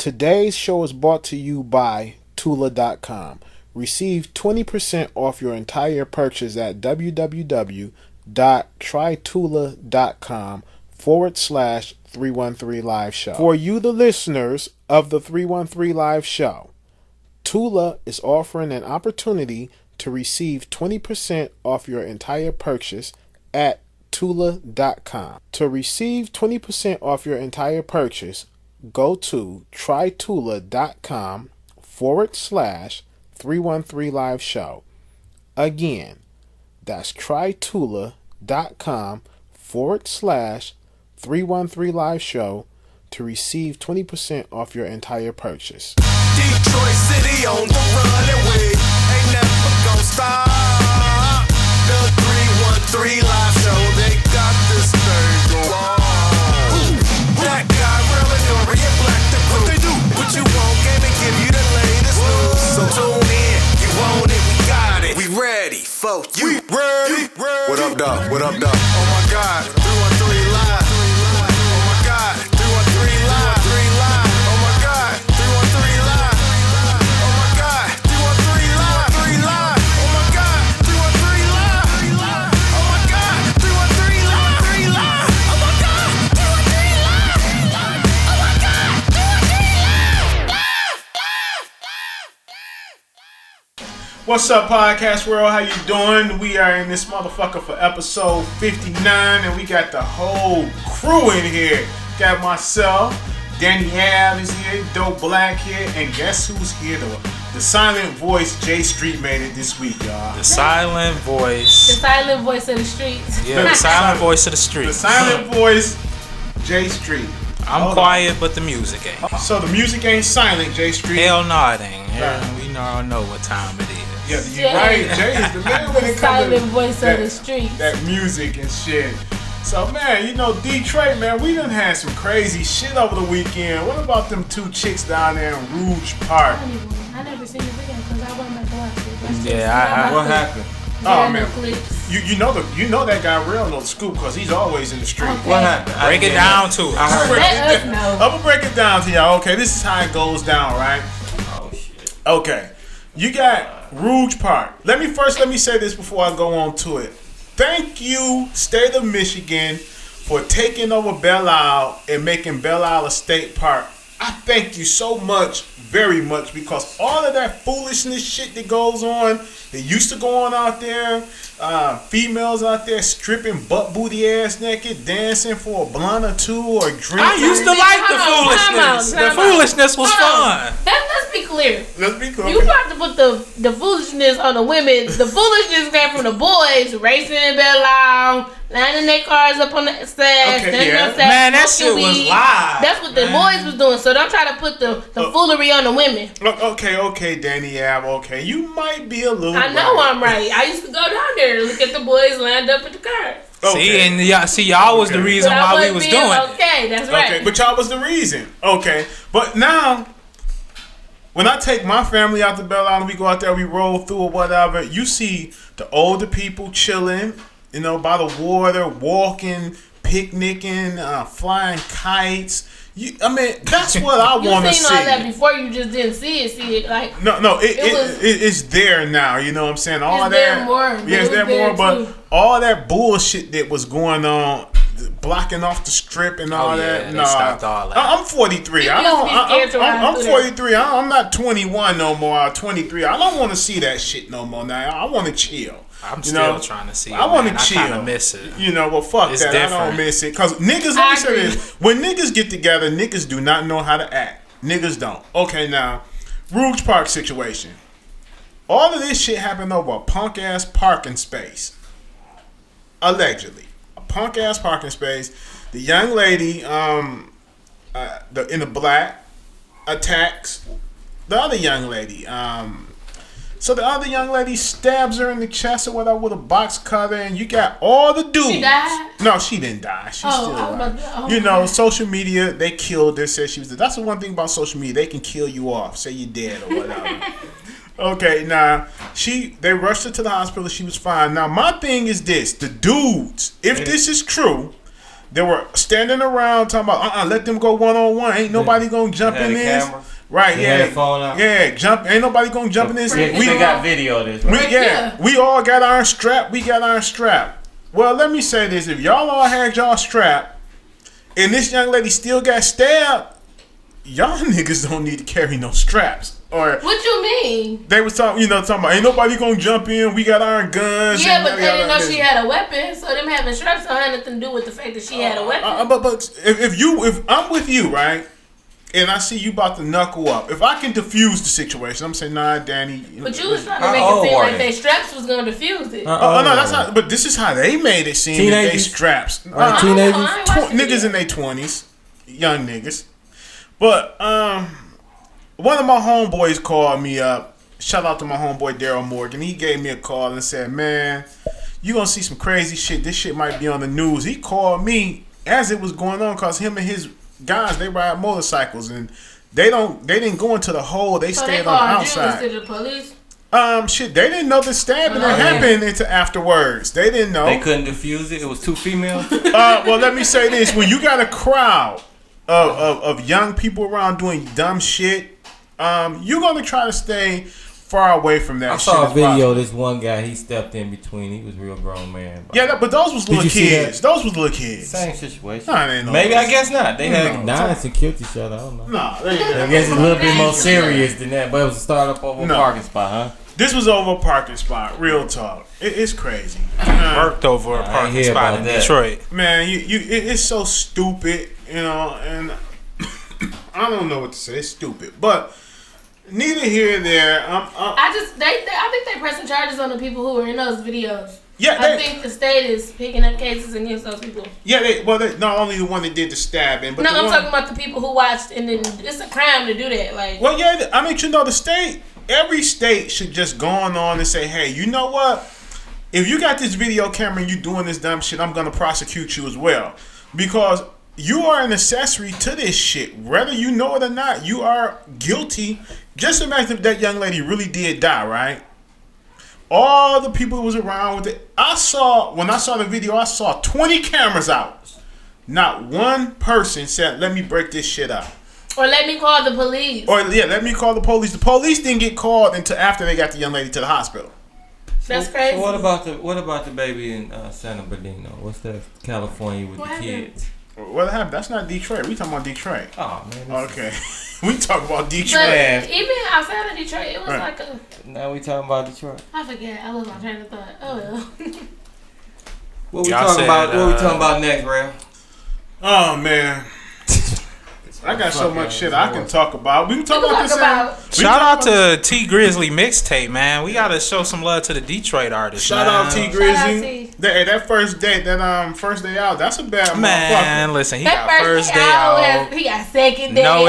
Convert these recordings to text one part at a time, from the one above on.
Today's show is brought to you by Tula.com. Receive 20% off your entire purchase at www.trytula.com/313 Live Show. For you, the listeners of the 313 Live Show, Tula is offering an opportunity to receive 20% off your entire purchase at Tula.com. To receive 20% off your entire purchase, go to trytula.com/313 Live Show. Again, that's trytula.com/313 Live Show to receive 20% off your entire purchase. Detroit City on the run and we ain't never gonna stop. The 313 Live Show, they got this thing going on. Black guy, Rell and Dorian, black the crew. What they do? What you want, game and give you the latest news. So tune in, you want it, we got it. We ready for you. We ready. What up, dog? What up, dog? Oh my God, 313 Live. Oh my God, 313 Live. Oh my God, 313 Live. Oh my God, 313 Live. Oh my God, 313 Live. Oh my God, 313 Live. Oh my God, 313 Live. Oh my God, 313 Live. What's up, podcast world? How you doing? We are in this motherfucker for episode 59, and we got the whole crew in here. Got myself, Danni is here, Dope Black here, and guess who's here? The silent voice, J.Street made it this week, y'all. The silent voice. The silent voice of the streets. Yeah, the silent voice of the streets. The silent voice, J.Street. I'm quiet, but the music ain't. So the music ain't silent, J.Street. Hell no, it ain't. Right. We all know what time it is. Yeah, you're right. Jay is the man when it comes to silent voice of the streets. That music and shit. So, man, you know, Detroit, man, we done had some crazy shit over the weekend. What about them two chicks down there in Rouge Park? I never seen the video because I wasn't about to watch it. Yeah, what happened? Oh, man. You know that guy Rell knows the scoop because he's always in the street. Okay. What happened? break it down to us. Let us know. I'm going to break it down to y'all. Okay, this is how it goes down, right? Oh shit. Okay, you got Rouge Park. Let me say this before I go on to it. Thank you, state of Michigan, for taking over Belle Isle and making Belle Isle a state park. I thank you so much, very much, because all of that foolishness shit that goes on, that used to go on out there, females out there stripping butt booty ass naked, dancing for a blunt or two or drinking. I used to like the foolishness. The foolishness was fun. Let's be clear. Let's be clear. You about to put the foolishness on the women. The foolishness came from the boys racing in Belle Isle, lining their cars up on the steps. Okay, yeah. Man, that shit was live. That's what the boys was doing. So don't try to put the foolery on the women. Okay, Danni okay. You might be a little I know I'm right. I used to go down there and look at the boys lined up at the car. Okay. Y'all was the reason why we was doing it. Okay, that's right. Okay, but y'all was the reason. Okay, but now, when I take my family out to Belle Isle and we go out there, we roll through or whatever, you see the older people chilling, you know, by the water, walking, picnicking, flying kites. I mean, that's what I want to see. You seen all that before, you just didn't see it like... No, it's there now, you know what I'm saying? All it's that, there more. Yeah, it's there more, but all that bullshit that was going on, blocking off the strip and all that. They stopped all that. I'm 43. I'm 43. I'm not 21 no more. I'm 23. I don't want to see that shit no more now. I want to chill. I'm still trying to see it. I want to chill. I kind of miss it. You know, well, fuck it's that. Different. I don't miss it. Because niggas, let me say this. When niggas get together, niggas do not know how to act. Niggas don't. Okay, now, Rouge Park situation. All of this shit happened over a punk-ass parking space. Allegedly. A punk-ass parking space. The young lady in the black attacks the other young lady. So the other young lady stabs her in the chest or whatever with a box cutter, and you got all the dudes. She died? No, she didn't die. She's still alive. You know, social media, they killed her, said she was dead. That's the one thing about social media. They can kill you off, say you're dead or whatever. Okay, now, they rushed her to the hospital. She was fine. Now, my thing is this. The dudes, if this is true, They were standing around talking about, let them go one-on-one. Ain't nobody gonna jump in this. Right, jump. Ain't nobody gonna jump in this. We got video of this. Right? We all got our strap. Well, let me say this: if y'all all had y'all strap, and this young lady still got stabbed, y'all niggas don't need to carry no straps. Or what you mean? They was talking about ain't nobody gonna jump in. We got our guns. Yeah, but they didn't know she had a weapon, so them having straps don't have nothing to do with the fact that she had a weapon. But if I'm with you, right, and I see you about to knuckle up, if I can defuse the situation, I'm saying, nah, Danny. But you was trying to make it seem like they straps was gonna defuse it. No, that's not. But this is how they made it seem. That they straps. Teenagers, niggas in their 20s, young niggas. But one of my homeboys called me up. Shout out to my homeboy Daryl Morgan. He gave me a call and said, "Man, you gonna see some crazy shit. This shit might be on the news." He called me as it was going on because him and his guys, they ride motorcycles and they didn't go into the hole. They stayed on the outside. You to the police? Shit, they didn't know the stabbing that happened until afterwards. They didn't know. They couldn't defuse it. It was two females. Well, let me say this: when you got a crowd of young people around doing dumb shit, you're gonna try to stay far away from that. I saw a video of this one guy. He stepped in between. He was a real grown man. Yeah, but those was little kids. Those was little kids. Same situation. No, maybe I guess not. They had nice and cute each other. I don't know. No, I guess it's a little bit more serious than that. But it was a startup over a parking spot, huh? This was over a parking spot. Real talk. It's crazy. Worked over a parking spot in Detroit. Man, it's so stupid, and I don't know what to say. It's stupid, but neither here nor there. I think they pressing charges on the people who were in those videos. Yeah, I think the state is picking up cases against those people. Yeah, they not only the one that did the stabbing, but I'm talking about the people who watched, and then it's a crime to do that. Like, well, yeah, I mean, the state. Every state should just go on and say, hey, you know what? If you got this video camera and you doing this dumb shit, I'm going to prosecute you as well. Because you are an accessory to this shit. Whether you know it or not, you are guilty. Just imagine if that young lady really did die, right? All the people who was around with it. When I saw the video, I saw 20 cameras out. Not one person said, let me break this shit up. Or let me call the police. Let me call the police. The police didn't get called until after they got the young lady to the hospital. That's crazy. So what about the baby in San Bernardino? What's that? California with the kids? What happened? That's not Detroit. We talking about Detroit. Oh man. Okay. We talk about Detroit. But even outside of Detroit, it was like a. Now we talking about Detroit. I forget. I lost my train of thought. Oh well. What we talking about next, Rell? Oh man. I got so much shit I can talk about. We can talk about this. Shout out to T Grizzley mixtape, man. We gotta show some love to the Detroit artists. Shout out T Grizzley. That first day out, that's a bad man. Motherfucker. Listen, he got first day out. He got second day out.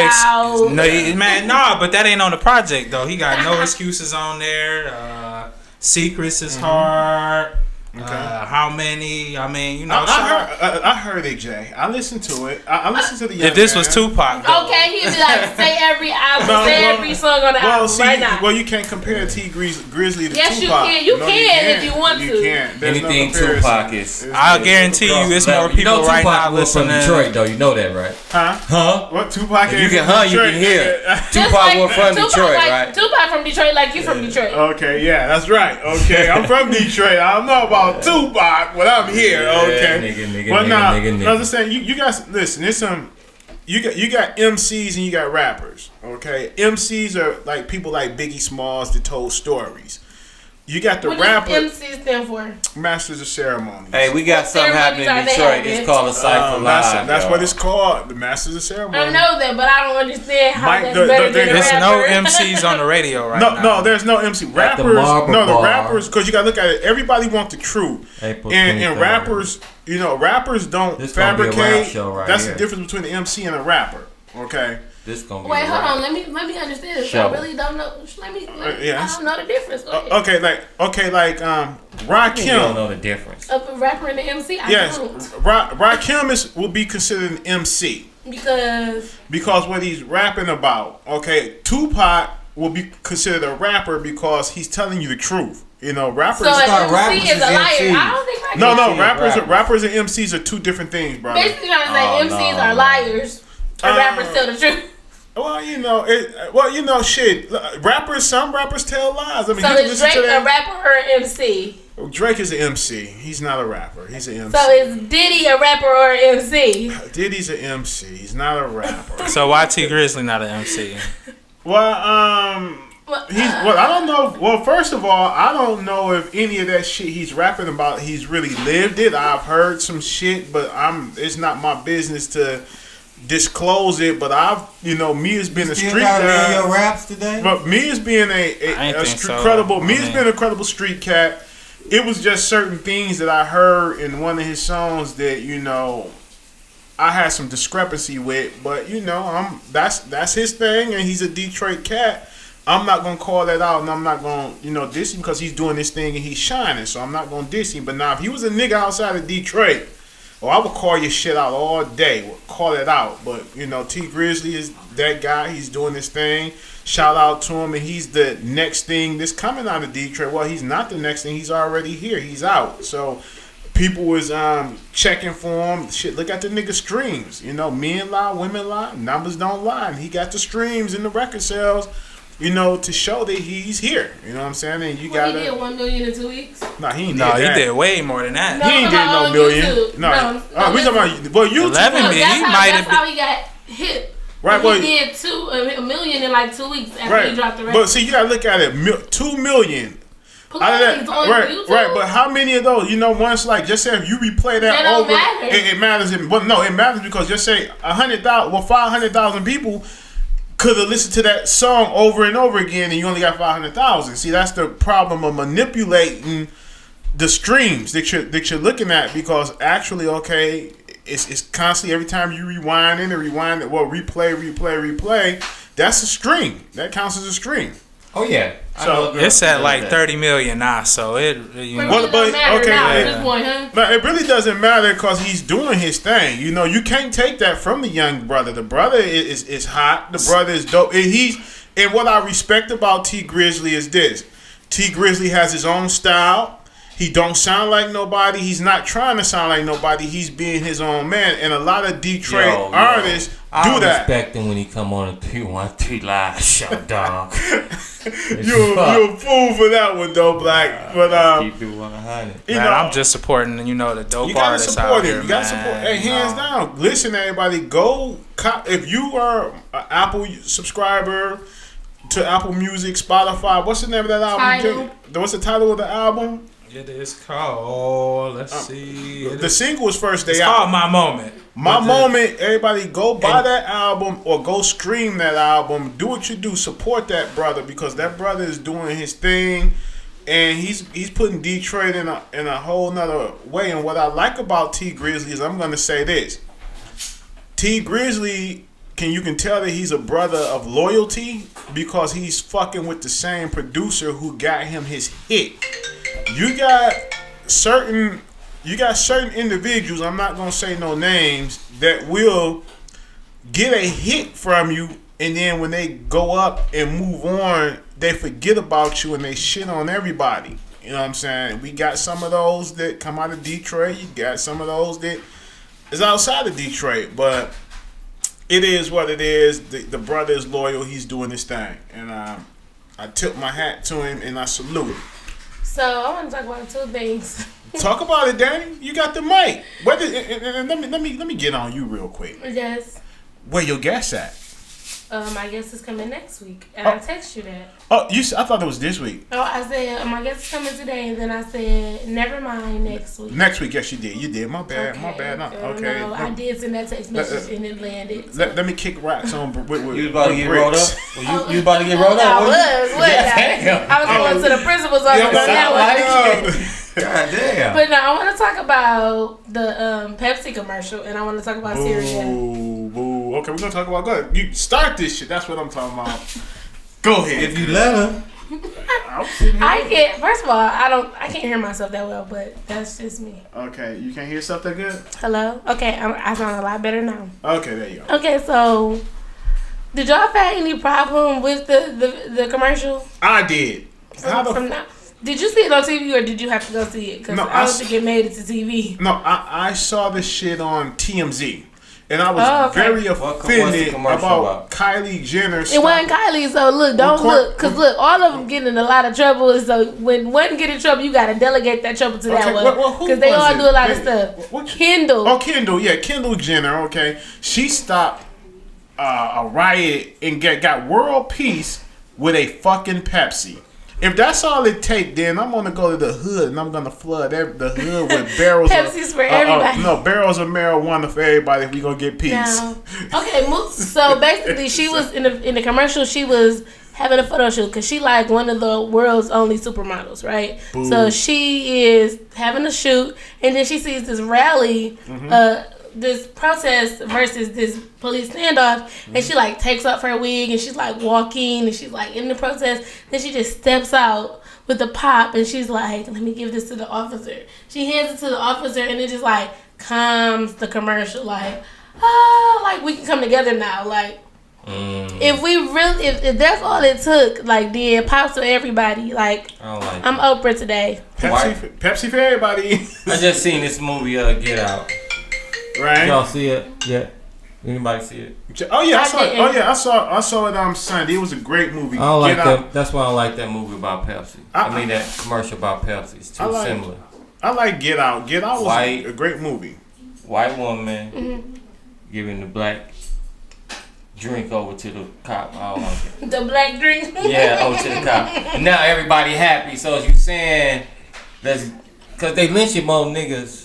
But that ain't on the project though. He got No Excuses on there. Secrets is hard. Okay. How many? I mean, I heard it, Jay. I listened to it. I listened to the young if this man. was Tupac, though. Okay, he'd be like, say every album, every song on the album right now. Well, you can't compare T Grizzley to yes, Tupac. Yes, you can if you want to. You can't. Anything Tupac is. I'll guarantee you, it's more people right now listening. From Detroit, though. You know that, right? Huh? What Tupac? You can hear. Tupac was from Detroit, right? Tupac from Detroit, like you from Detroit. Okay, yeah, that's right. Okay, I'm from Detroit. I don't know about Tupac. But I'm here, okay. Nigga. I'm just saying, you guys listen. There's some. You got MCs and you got rappers, okay. MCs are like people like Biggie Smalls that told stories. You got the rapper. What does MC stand for? Masters of Ceremonies. Hey, we got something happening in Detroit. It's called a Cypher Live. That's what it's called, the Masters of Ceremonies. I know that, but I don't understand how that's better than a There's rapper. no MCs on the radio right now. No, there's no MC. Rappers, the rappers, because you got to look at it. Everybody wants the truth. And rappers, rappers don't fabricate. That's the difference between the MC and a rapper, okay? This gonna be Wait, hold on. Let me understand this. I really don't know. I don't know the difference. Okay, like Rakim. You don't know the difference. Of a rapper and an MC. Yes, Rakim will be considered an MC because what he's rapping about. Okay, Tupac will be considered a rapper because he's telling you the truth. You know, rappers. So thought rappers MC is a is liar. MCs. I don't think I can. No, rappers and MCs are two different things, brother. Basically trying to say MCs are liars. And rappers tell the truth. Well, shit. Some rappers tell lies. I mean, So you can is listen Drake to that. a rapper or an MC? Drake is an MC. He's not a rapper. He's an MC. So is Diddy a rapper or an MC? Diddy's an MC. He's not a rapper. So why T Grizzly not an MC? Well, I don't know. Well, first of all, I don't know if any of that shit he's rapping about he's really lived it. I've heard some shit, but it's not my business to disclose it. But me as being a street guy. Your raps today? But me as being a credible street cat, it was just certain things that I heard in one of his songs that I had some discrepancy with. But that's his thing, and he's a Detroit cat. I'm not gonna call that out, and I'm not gonna diss him because he's doing this thing and he's shining. So I'm not gonna diss him. But now if he was a nigga outside of Detroit, I would call your shit out all day. Call it out. But T Grizzly is that guy. He's doing this thing. Shout out to him, and he's the next thing that's coming out of Detroit. Well, he's not the next thing. He's already here. He's out. So people was checking for him. Shit, look at the nigga streams. Men lie, women lie, numbers don't lie. And he got the streams and the record sales, to show that he's here. You know what I'm saying? And you got He did 1 million in 2 weeks. Nah, he ain't No, did that. he did way more than that. No, He ain't did no million. YouTube. No, we talking about YouTube. 11 million. That's how he got hit. Right, He did a million in like 2 weeks after he dropped the record. But see, you gotta look at it. 2 million. Please, Out of that, on YouTube. right. But how many of those? Once just say if you replay that don't over, matter. it matters. It matters because just say 100,000, 500,000 people could have listened to that song over and over again, and you only got 500,000. See, that's the problem of manipulating the streams that you're looking at, because actually, okay, it's constantly every time you rewind it, replay. That's a stream. That counts as a stream. Oh yeah. So It's at like 30 million now, so it. But it doesn't matter now at this point, huh? No, it really doesn't matter because he's doing his thing. You can't take that from the young brother. The brother is hot. The brother is dope. And what I respect about T Grizzly is this: T Grizzly has his own style. He don't sound like nobody. He's not trying to sound like nobody. He's being his own man. And a lot of Detroit artists do that. I respect him when he come on a 313 live show, dog. You're a fool for that one, though, Black. But keep it 100. Man, I'm just supporting the dope artists out here. You gotta support. Hey, hands down. Listen, everybody, go. If you are an Apple subscriber to Apple Music, Spotify, what's the name of that album? What's the title of the album? It is called. Let's see. The single was First Day It's Out. called My Moment. My Moment. Everybody, go buy that album or go stream that album. Do what you do. Support that brother because that brother is doing his thing, and he's putting Detroit in a whole nother way. And what I like about T Grizzly is I'm gonna say this: T Grizzly. You can tell that he's a brother of loyalty because he's fucking with the same producer who got him his hit. You got certain individuals, I'm not gonna say no names, that will get a hit from you, and then when they go up and move on, they forget about you and they shit on everybody. You know what I'm saying? We got some of those that come out of Detroit. You got some of those that is outside of Detroit, but it is what it is. The brother is loyal. He's doing his thing, and I tip my hat to him and I salute him. So I want to talk about 2 things. Talk about it, Danny. You got the mic. Let me get on you real quick. Yes. Where your guest at? My guest is coming next week, and I text you that. Oh, I thought it was this week. Oh, I said my guest is coming today, and then I said never mind next week. Next week, yes, you did. You did. My bad. Okay. My bad. No, okay. No, I did send that text message, and it landed. So. Let me kick rocks on. You was about to get rolled up? You about to get rolled up? I was going to the principal's office. God damn. But no, I want to talk about the Pepsi commercial, and I want to talk about Syria. Boo. Okay, we're gonna talk about. Go ahead. You start this shit. That's what I'm talking about. Go ahead. If you let her. I can't. First of all, I can't hear myself that well, but that's just me. Okay, you can't hear stuff that good. Hello. Okay, I sound a lot better now. Okay, there you go. Okay, so did y'all have any problem with the commercial? I did. Did you see it on TV or did you have to go see it? Because No, I don't think it made it to TV. No, I saw this shit on TMZ. And I was very offended about Kylie Jenner. It wasn't Kylie, so look, don't look. Because look, all of them getting in a lot of trouble. So when one get in trouble, you got to delegate that trouble to that one. Because they all do a lot of stuff. Kendall. Oh, Kendall. Yeah, Kendall Jenner, okay. She stopped a riot and got world peace with a fucking Pepsi. If that's all it take, then I'm gonna go to the hood and I'm gonna flood the hood with barrels. Pepsi's for everybody. No, barrels of marijuana for everybody. If we gonna get peace. Now, okay, so basically, she was in the commercial. She was having a photo shoot because she like one of the world's only supermodels, right? Boo. So she is having a shoot, and then she sees this rally. This protest versus this police standoff, and she like takes off her wig and she's like walking and she's like in the protest. Then she just steps out with the pop and she's like, "Let me give this to the officer." She hands it to the officer and it just like comes the commercial like, "Oh, like we can come together now." Like if we really, if that's all it took, like then pops for everybody. Like I'm Oprah today. Pepsi for everybody. I just seen this movie Get Out. Right. Y'all see it? Yeah. Anybody see it? Oh yeah, I saw it. Oh yeah, I saw it on Sunday. It was a great movie. I don't like that. That's why I don't like that movie about Pepsi. I mean that commercial about Pepsi. It's too similar. I like Get Out. Get Out was a great movie. White woman giving the black drink over to the cop. I don't like it. The black drink. Yeah, over to the cop. And now everybody happy. So as you saying, that's because they lynching more niggas.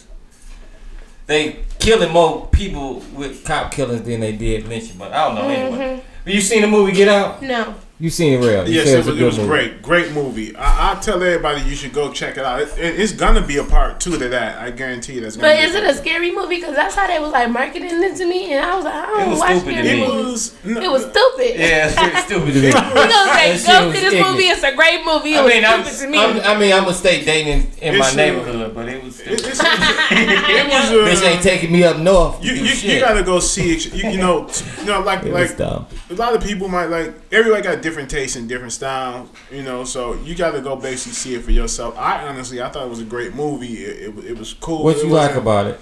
They killing more people with cop killings than they did lynching, but I don't know anyway. You seen the movie Get Out? No. You seen it, Rell? Yes, it was great. Great movie. I tell everybody you should go check it out. It's gonna be a part 2 to that. I guarantee you that's gonna be. But is it a scary movie? Because that's how they was like marketing it to me, and I was like, I don't watch scary movies. It was stupid. Yeah, it's pretty stupid to me. You gonna say, go see this movie? It's a great movie. It was stupid to me. I'm gonna stay dating in my neighborhood, but it was stupid. Bitch ain't taking me up north. You gotta go see it. You know, like a lot of people might like. Everybody got different tastes and different styles, you know. So you got to go basically see it for yourself. I thought it was a great movie. It was cool. What you like about it?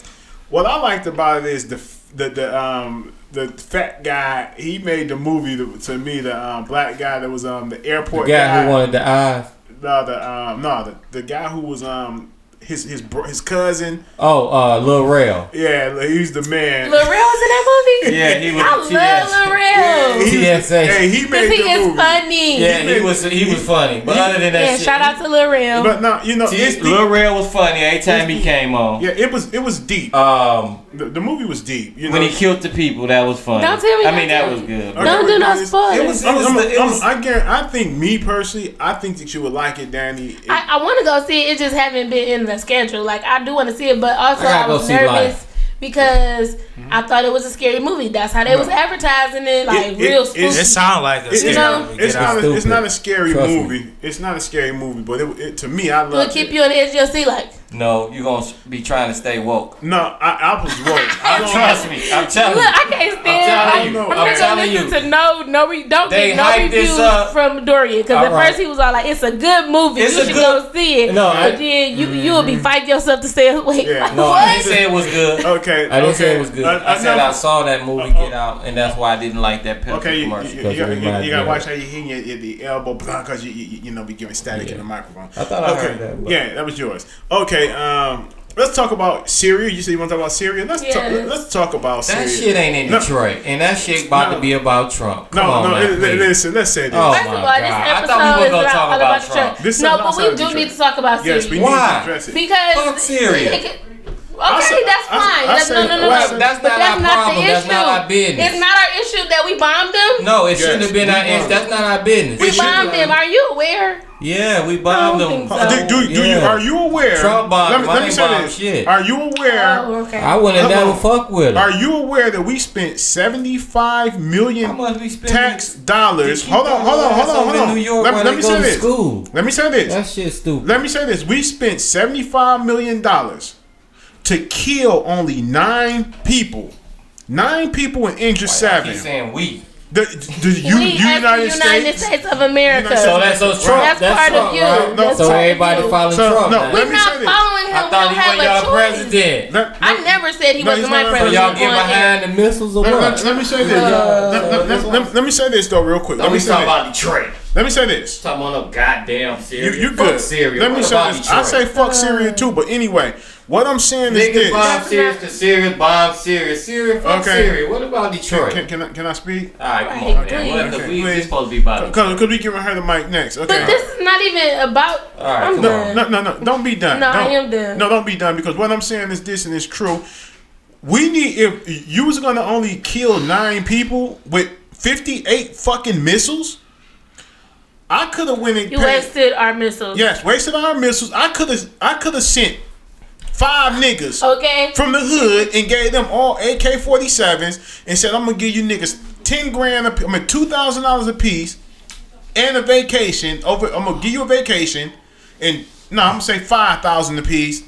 What I liked about it is the fat guy. He made the movie to me. The black guy that was the airport the guy who wanted the eyes. The guy who was his cousin. Oh, Lil Rell. Yeah, he's the man. Lil Rell was in that movie? Yeah, he was. I love Lil Rell. TSA. Hey, he made the movie. He is funny. Yeah, he was funny. But other than that shit. Shout out to Lil Rell. But no, you know, Lil Rell was funny every time he came on. Yeah, it was deep. The movie was deep. You know? When he killed the people, that was funny. Don't tell me. That was good. Don't do no spoilers. I think me personally, I think that you would like it, Danny. I want to go see it. It just haven't been in the schedule. Like I do want to see it, but also I was nervous because I thought it was a scary movie. That's how they was advertising it, like real spooky. It sounds like a scary movie. It's not a scary movie. It's not a scary movie, but it to me, I love it. It'll keep you on the edge of your seat, like. No, you're going to be trying to stay woke. No, I was woke. Trust me. I'm telling you. Look, I can't stand. I'm telling you. Don't get no reviews from Dorian. Because at first he was all like, it's a good movie. You should go see it. No, but then you will be fighting yourself to stay awake. Yeah. Like, no, I didn't say it was good. Okay. I didn't say it was good. I said I saw that movie Get Out, and that's why I didn't like that Pepsi commercial. You got to watch how you hit the elbow because you be giving static in the microphone. I thought I heard that. Yeah, that was yours. Okay. Let's talk about Syria. You said you want to talk about Syria? Let's talk about Syria. That shit ain't in Detroit, and that shit about to be about Trump. Listen, let's say this. Oh First of all, this episode is not all about Trump. No, but we do need to talk about Syria. Yes, we need to address it. Because fuck Syria. Okay, that's fine. No. That's not our problem. That's not our business. It's not our issue that we bombed them. No, it shouldn't have been our issue. That's not our business. We bombed them. Are you aware? Yeah, we bombed them. Are you aware? Trump bombed. Let me say this. Shit. Are you aware? Oh, okay. I wouldn't have never fuck with him. Are you aware that we spent $75 million tax dollars? Hold on. New York, let me say this. Let me say this. That shit's stupid. Let me say this. We spent $75 million to kill only 9 people. 9 people and injure 7. He's saying we. The United States of America. So that's Trump. That's part of you. Right? No, So everybody following Trump. No, now. We're not following him. I thought he was y'all president. I never said he wasn't my not. president. So y'all get behind the missiles or what? Let me say this. Let me say this though, real quick. Let me talk about Detroit. Let me say this. Talking about no goddamn Syria. You good? Fuck Syria. Let me say this. I say fuck Syria too, but anyway, what I'm saying is Niggas this. bomb Syria to Syria, bomb Syria. Syria, fuck Okay. Syria. What about Detroit? Can I speak? Alright, come Right, on, please. man. What Okay, we please. supposed to be about? Because we giving her the mic next. Okay. But this is not even about. Alright, I'm come done. No. Don't be done. No, I Don't- am done. No, don't be done because what I'm saying is this and it's true. We need if you was gonna only kill 9 people with 58 fucking missiles. I could have went and You paid. wasted our missiles. Yes, wasted our missiles. I could have sent 5 niggas Okay. from the hood and gave them all AK-47s and said, I'm gonna give you niggas 10 grand, $2,000 a piece and a vacation. I'm gonna give you a vacation and I'm gonna say 5,000 a piece.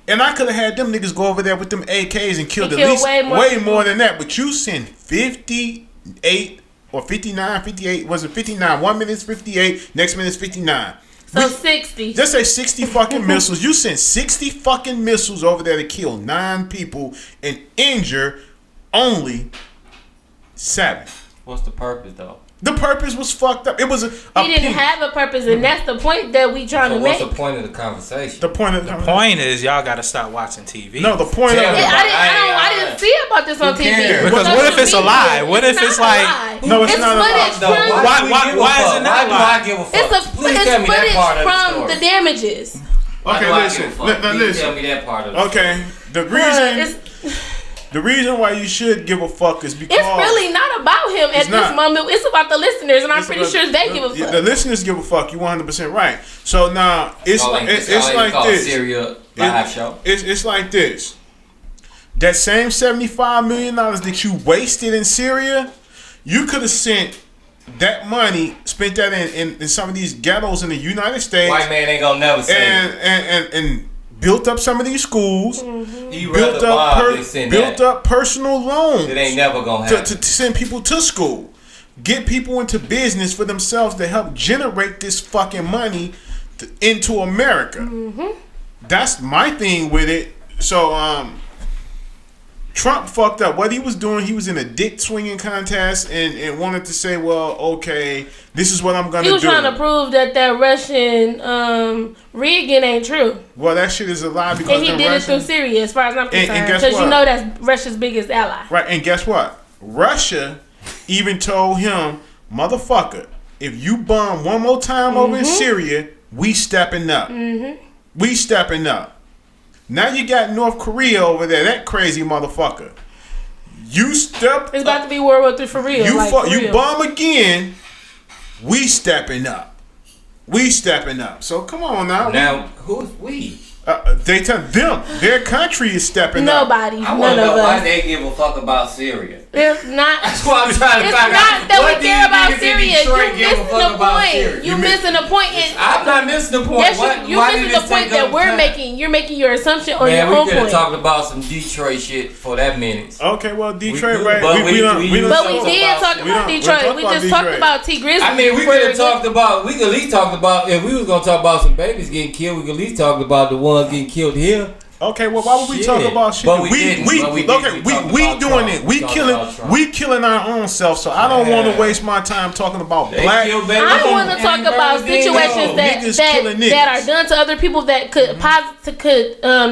And I could have had them niggas go over there with them AKs and killed at least way more than that. But you sent 58 or 59, 58, was it 59? 1 minute's 58, next minute's 59. So 60. Just say 60 fucking missiles. You sent 60 fucking missiles over there to kill 9 people and injure only 7. What's the purpose though? The purpose was fucked up. It was a He didn't have a purpose, and that's the point that we trying So to what's make. the point of the conversation? the point of The point is y'all gotta stop watching TV. No, the point Tell of me. I didn't see about this on Who TV. cares? Because what if it's a lie? What if it's like No, it's not a lie. footage from Why is it not Why do lie? I give a fuck? it's Please tell me that footage part of the from story. the damages. Why Okay, do I listen. give a fuck? Please Listen. tell me that part of the story. Okay, the reason why you should give a fuck is because It's really not about him at It's this not. moment. It's about the listeners, and I'm it's pretty about- sure they give a fuck. The listeners give a fuck. You 100% right. So now it's like this. Syria live show. It's like this. That same $75 million that you wasted in Syria, you could have sent that money, spent that in some of these ghettos in the United States, White man ain't gonna never say it. and built up some of these schools, He rather bomb than send built that. up personal loans. It ain't never gonna happen. to send people to school, get people into business for themselves to help generate this fucking money into America. That's my thing with it. So Trump fucked up. What he was doing, he was in a dick swinging contest and wanted to say, well, okay, this is what I'm gonna do. He was trying to prove that Russian rigging ain't true. Well, that shit is a lie because And he did it through Syria, as far as I'm concerned. guess Because what? you know that's Russia's biggest ally. Right, and guess what? Russia even told him, motherfucker, if you bomb one more time over in Syria, we stepping up. We stepping up. Now you got North Korea over there, that crazy motherfucker. You step It's about to be World War III for real. you bomb again, we stepping up. We stepping up. So come on now. Now, who's we? They tell them their country is stepping up. Nobody. I None want to of know why us. they give a fuck about Syria. It's not. That's why I'm trying to It's find not out. that What we do care you about niggas in Syria. Detroit You give a missing fuck the about point. Syria? You missing the point. I'm not missing the point. Yes, you Why missing did the this point take that up we're time? making. You're making your assumption on Man, your we own could have point. talked about some Detroit shit for that minute. Okay, well, Detroit, could, right? but we don't- did But we talk did about- talk we about don't- Detroit. we'll We talk just about talked Detroit. about T. Grizzley. I mean, we could have talked about. We could at least talked about if we was gonna talk about some babies getting killed. We could at least talk about the ones getting killed here. Okay, well, why would we Shit. talk about shit? But we didn't, but we okay, didn't. We we talked about doing Trump. it. We talked about Trump. We killing our own self. So I don't want Yeah. to waste my time talking about They black. killed baby I boom want to talk and about Bernadette. situations Niggas that killing niggas. that are done to other people that could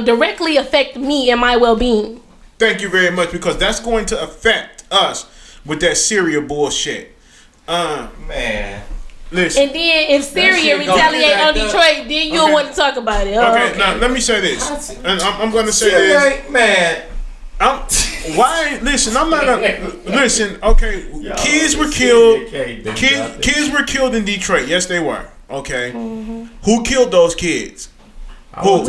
directly affect me and my well-being. Thank you very much because that's going to affect us with that Syria bullshit. Man. Listen. And then if Syria shit gonna retaliate get on backed up. Detroit, then you'll Okay. want to talk about it. Oh, Okay, now let me say this, and I'm going to say this. Syria, man. Listen, I'm not a listen. Okay, kids were killed. Kids were killed in Detroit. Yes, they were. Okay, who killed those kids? Who?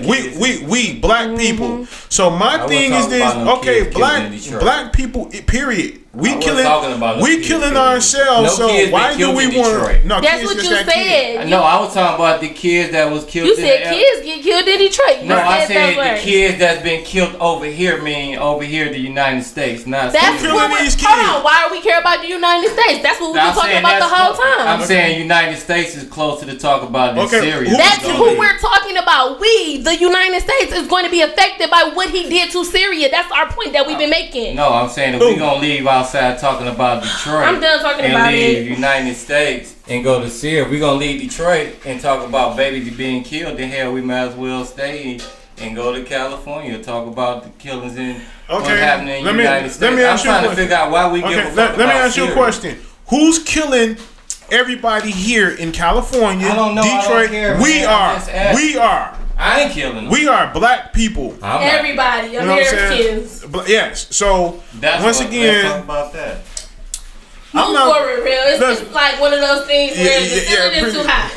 We black people. So my I thing won't is talk this. about no Okay, kids killed in Detroit. black people. Period. We wasn't talking about no we kids killing getting- ourselves. no so kids why been do killed we in want? Detroit. No, That's kids what just you got killed. said. No, I was talking about the kids that was killed. You in said the kids get killed in Detroit. You No, I said said those the words. kids that's been killed over here mean over here, the United States, not. That's killing what we're. these Hold kids. on. Why do we care about the United States? That's what we've been talking about the whole time. I'm saying United States is closer to talk about than Okay, Syria. who- That's Don't who be. we're talking about. We, the United States, is going to be affected by what he did to Syria. That's our point that we've been making. No, I'm saying if we're gonna leave outside talking about Detroit, I'm done talking and about leave it. United States and go to Syria. If we're gonna leave Detroit and talk about babies being killed, then hell, we might as well stay and go to California and talk about the killings in what's happening in the United States. Let me ask I'm trying you to figure out why we give a fuck let me about ask you a Syria. question. Who's killing everybody here in California? I don't know. I don't Detroit. care, we man. are. I just asked. We are. I ain't killing them. We are black people. I'm not. Everybody, You know what I'm saying? Americans. Yes. So That's once what, again, let's talk about that. I'm Move not- forward, real. It's Let's- just like one of those things where the ceiling is pretty- too high.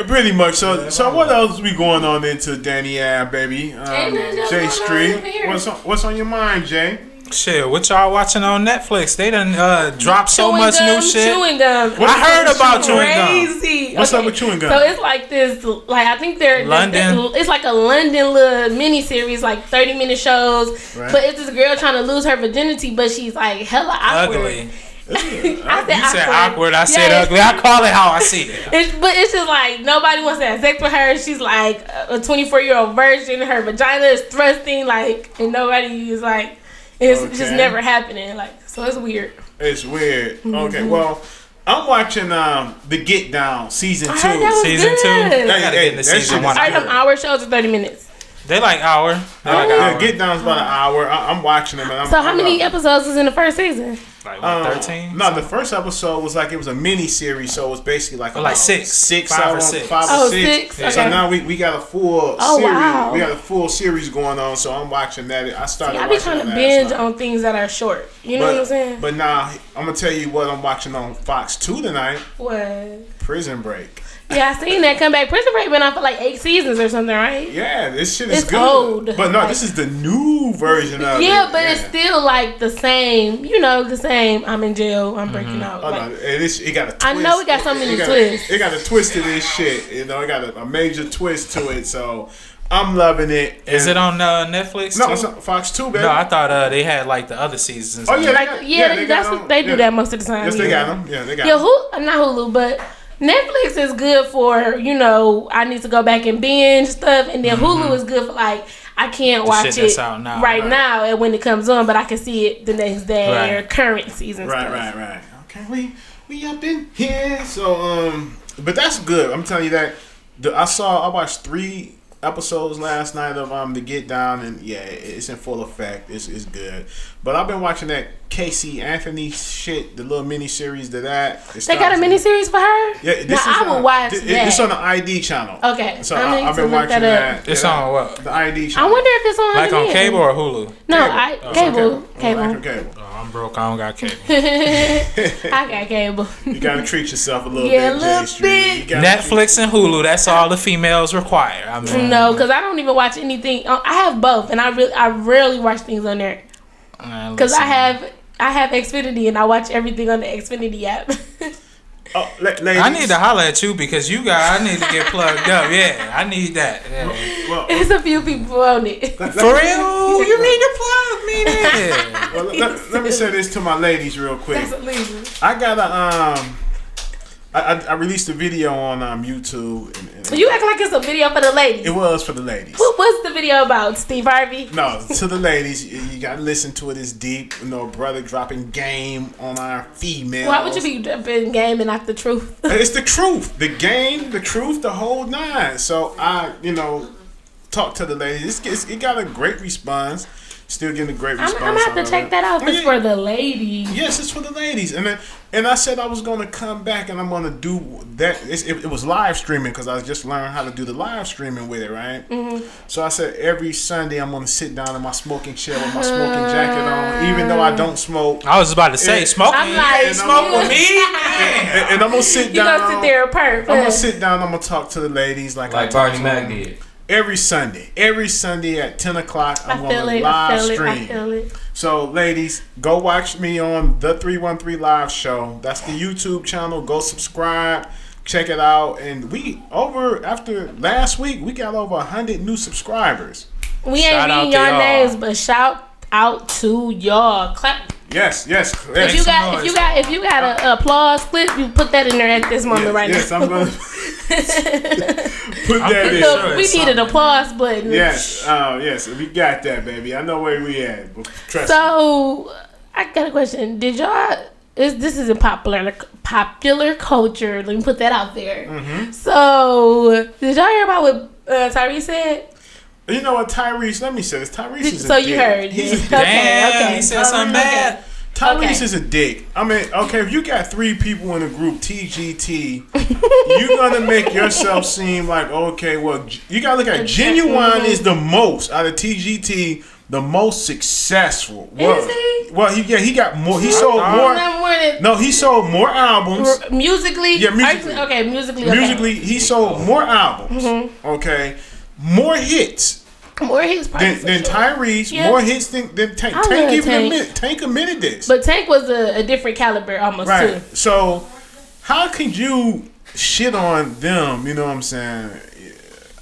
Pretty much. So what else we going on into Danni Ave, baby? Ain't nothing else going on J.Street. over here. What's on your mind, Jay? Shit, what y'all watching on Netflix? They done dropped so Chewing much new gum, shit. Chewing gum. What- I heard about chewing gum. Crazy. What's up with chewing gum? So it's like this, like I think they're London. It's like a London little mini series, like 30-minute shows. Right. But it's this girl trying to lose her virginity, but she's like hella awkward. Ugly. I said You said awkward. I said Yes. ugly. I call it how I see it. But it's just like nobody wants to have sex with her. She's like a 24-year-old virgin. Her vagina is thrusting, like, and nobody is like, it's just Okay. never happening. Like, so it's weird. It's weird. Mm-hmm. Okay, well, I'm watching The Get Down season 2. I heard that was Season good. 2. I Hey, gotta get into that season shit is 1. Are them hour shows or 30 minutes? They like hour. They like Yeah, hour. Get Down's about an hour. I'm watching them. And So how many episodes was in the first season? Like what, 13? No, the first episode was like it was a mini series, so it was basically like like six. 5 or 6. 5 Oh, or 6. 6, So okay. now we got a full Oh, series. wow. We got a full series going on, so I'm watching that. I started. I be watching trying to that binge last night. on things that are short. You know what I'm saying? But now I'm gonna tell you what I'm watching on Fox 2 tonight. What? Prison Break. Yeah, I seen that come back. Prison Break been on for like 8 seasons or something, right? Yeah, this shit is It's good. old. But no, Like- this is the new version of it. Yeah, but it's still like the same. You know, the same. I'm in jail. I'm breaking out. Oh, Like, no, it got a twist. I know it got so many twists. It got a twist to this shit. You know, it got a major twist to it. So I'm loving it. Is And- it on Netflix? No, too? it's on Fox 2, baby. No, I thought they had like the other seasons. Oh, yeah. like they that's got what them. they do Yeah. that most of the time. Yes, they yeah. got them. Yeah, they got Yeah, them. not Hulu, but Netflix is good for, you know, I need to go back and binge stuff, and then Hulu is good for like I can't The watch shit that's it out now, right right. now and when it comes on, but I can see it the next day Right. or current season Right, stuff. right. Okay, we up in here. So but that's good. I'm telling you that. I watched 3 episodes last night of The Get Down, and yeah, it's in full effect. It's good. But I've been watching that Casey Anthony shit, the little mini series They got a miniseries for her? Yeah, now I will watch that. It's on the ID channel. Okay, So I need I've to been look watching that up. that. It's Yeah, on what? the ID I channel. wonder if it's on Like on demand. cable or Hulu? No, Cable. cable. On cable. Oh, I'm broke. I don't got cable. I got cable. You gotta treat yourself a little Yeah, bit, a little J.Street. bit. You gotta Netflix and Hulu. That's all the females require. I mean, No, because I don't even watch anything. I have both, and I rarely watch things on there because listen. I have Xfinity and I watch everything on the Xfinity app. Oh, ladies. I need to holler at you because I need to get plugged up. Yeah, I need that. Yeah. Well, There's a few people on it. For real? You need to plug me then. well, let me say this to my ladies real quick. That's illegal. I got I released a video on YouTube. And You act like it's a video for the ladies. it was for the ladies. What's the video about? Steve Harvey? No, to the ladies, you gotta listen to it. It's deep. You know, brother dropping game on our females. Why would you be jumping game and not the truth? It's the truth, the game, the truth, the whole 9. So I, talk to the ladies. It got a great response. Still getting a great I'm response. gonna have to out of check it. that out. Oh, It's yeah. for the ladies. Yes, it's for the ladies, and I said I was gonna come back and I'm gonna do that. It was live streaming because I just learned how to do the live streaming with it, right? Mm-hmm. So I said every Sunday I'm gonna sit down in my smoking chair with my smoking jacket on, even though I don't smoke. I was about to say, Yeah. smoking. I'm like, You smoke with me? And I'm gonna sit You down. gonna sit there and perp. I'm gonna sit down. I'm gonna talk to the ladies like I Like talk Barney to Mac them. did. every Sunday at 10 o'clock. I'm going to live I stream. feel it. So, ladies, go watch me on the 313 Live Show. That's the YouTube channel. Go subscribe. Check it out. And after last week, we got over 100 new subscribers. We ain't reading your names, but shout out to y'all. Clap. Yes. If you got an applause clip, you put that in there at this moment right now. Yes, I'm gonna put that in. We need an applause button. Yes, yes, we got that, baby. I know where we at. But trust me. I got a question. Did y'all? This is in popular culture. Let me put that out there. Mm-hmm. So, did y'all hear about what Tyrese said? You know what, Tyrese? Let me say this. Tyrese is a so dick. you heard? He's a dick. Damn, he said something bad. Tyrese is a dick. I mean, okay, if you got 3 people in a group, TGT, you're gonna make yourself seem like, okay, well, you gotta look at Genuine is the most out of TGT, the most successful. Is he? Well, he got more. He sold more. No, he sold more albums. Musically? Yeah, musically. Okay, musically. Musically, he sold more albums. Mm-hmm. Okay, more hits. More hits than Tyrese. Yeah. More hits than Tank. Tank admitted this. But Tank was a different caliber almost too. So how could you shit on them? You know what I'm saying?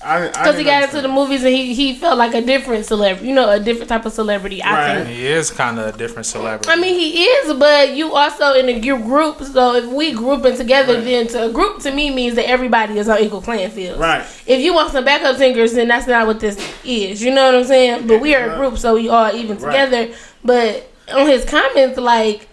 Because he got into the movies and he felt like a different celebrity. You know, a different type of celebrity. I think he is kind of a different celebrity. I mean, he is, but you also in a group. So if we grouping together, then a group to me means that everybody is on equal playing field. Right. If you want some backup singers, then that's not what this is. You know what I'm saying? But we are a group, so we all even together. But on his comments, like,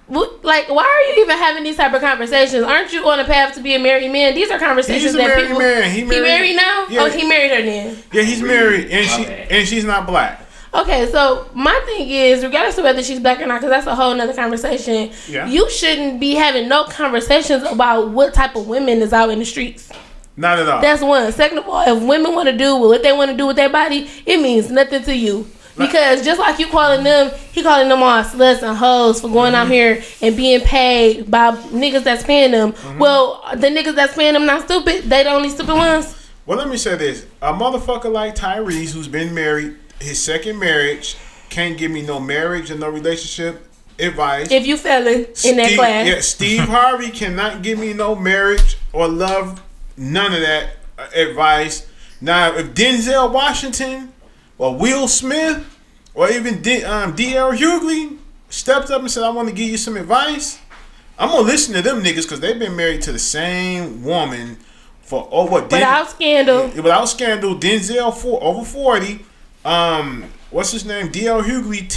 why are you even having these type of conversations? Aren't you on a path to be a married man? These are conversations that people. He married now? Yeah. Oh, he married her then. Yeah, he's married, and she's not black. Okay, so my thing is, regardless of whether she's black or not, because that's a whole nother conversation. Yeah. You shouldn't be having no conversations about what type of women is out in the streets. Not at all. That's one. Second of all, if women want to do what they want to do with their body, it means nothing to you. Because just like you calling them, he calling them all sluts and hoes for going out here and being paid by niggas that's paying them. Mm-hmm. Well, the niggas that's paying them not stupid. They the only stupid ones. Well, let me say this. A motherfucker like Tyrese, who's been married, his second marriage, can't give me no marriage and no relationship advice. If you failing in that class. Yeah, Steve Harvey cannot give me no marriage or love, none of that advice. Now, if Denzel Washington or Will Smith or even D.L. Hughley stepped up and said, I want to give you some advice, I'm going to listen to them niggas because they've been married to the same woman for without scandal. Without scandal, Denzel over 40. What's his name? D.L. Hughley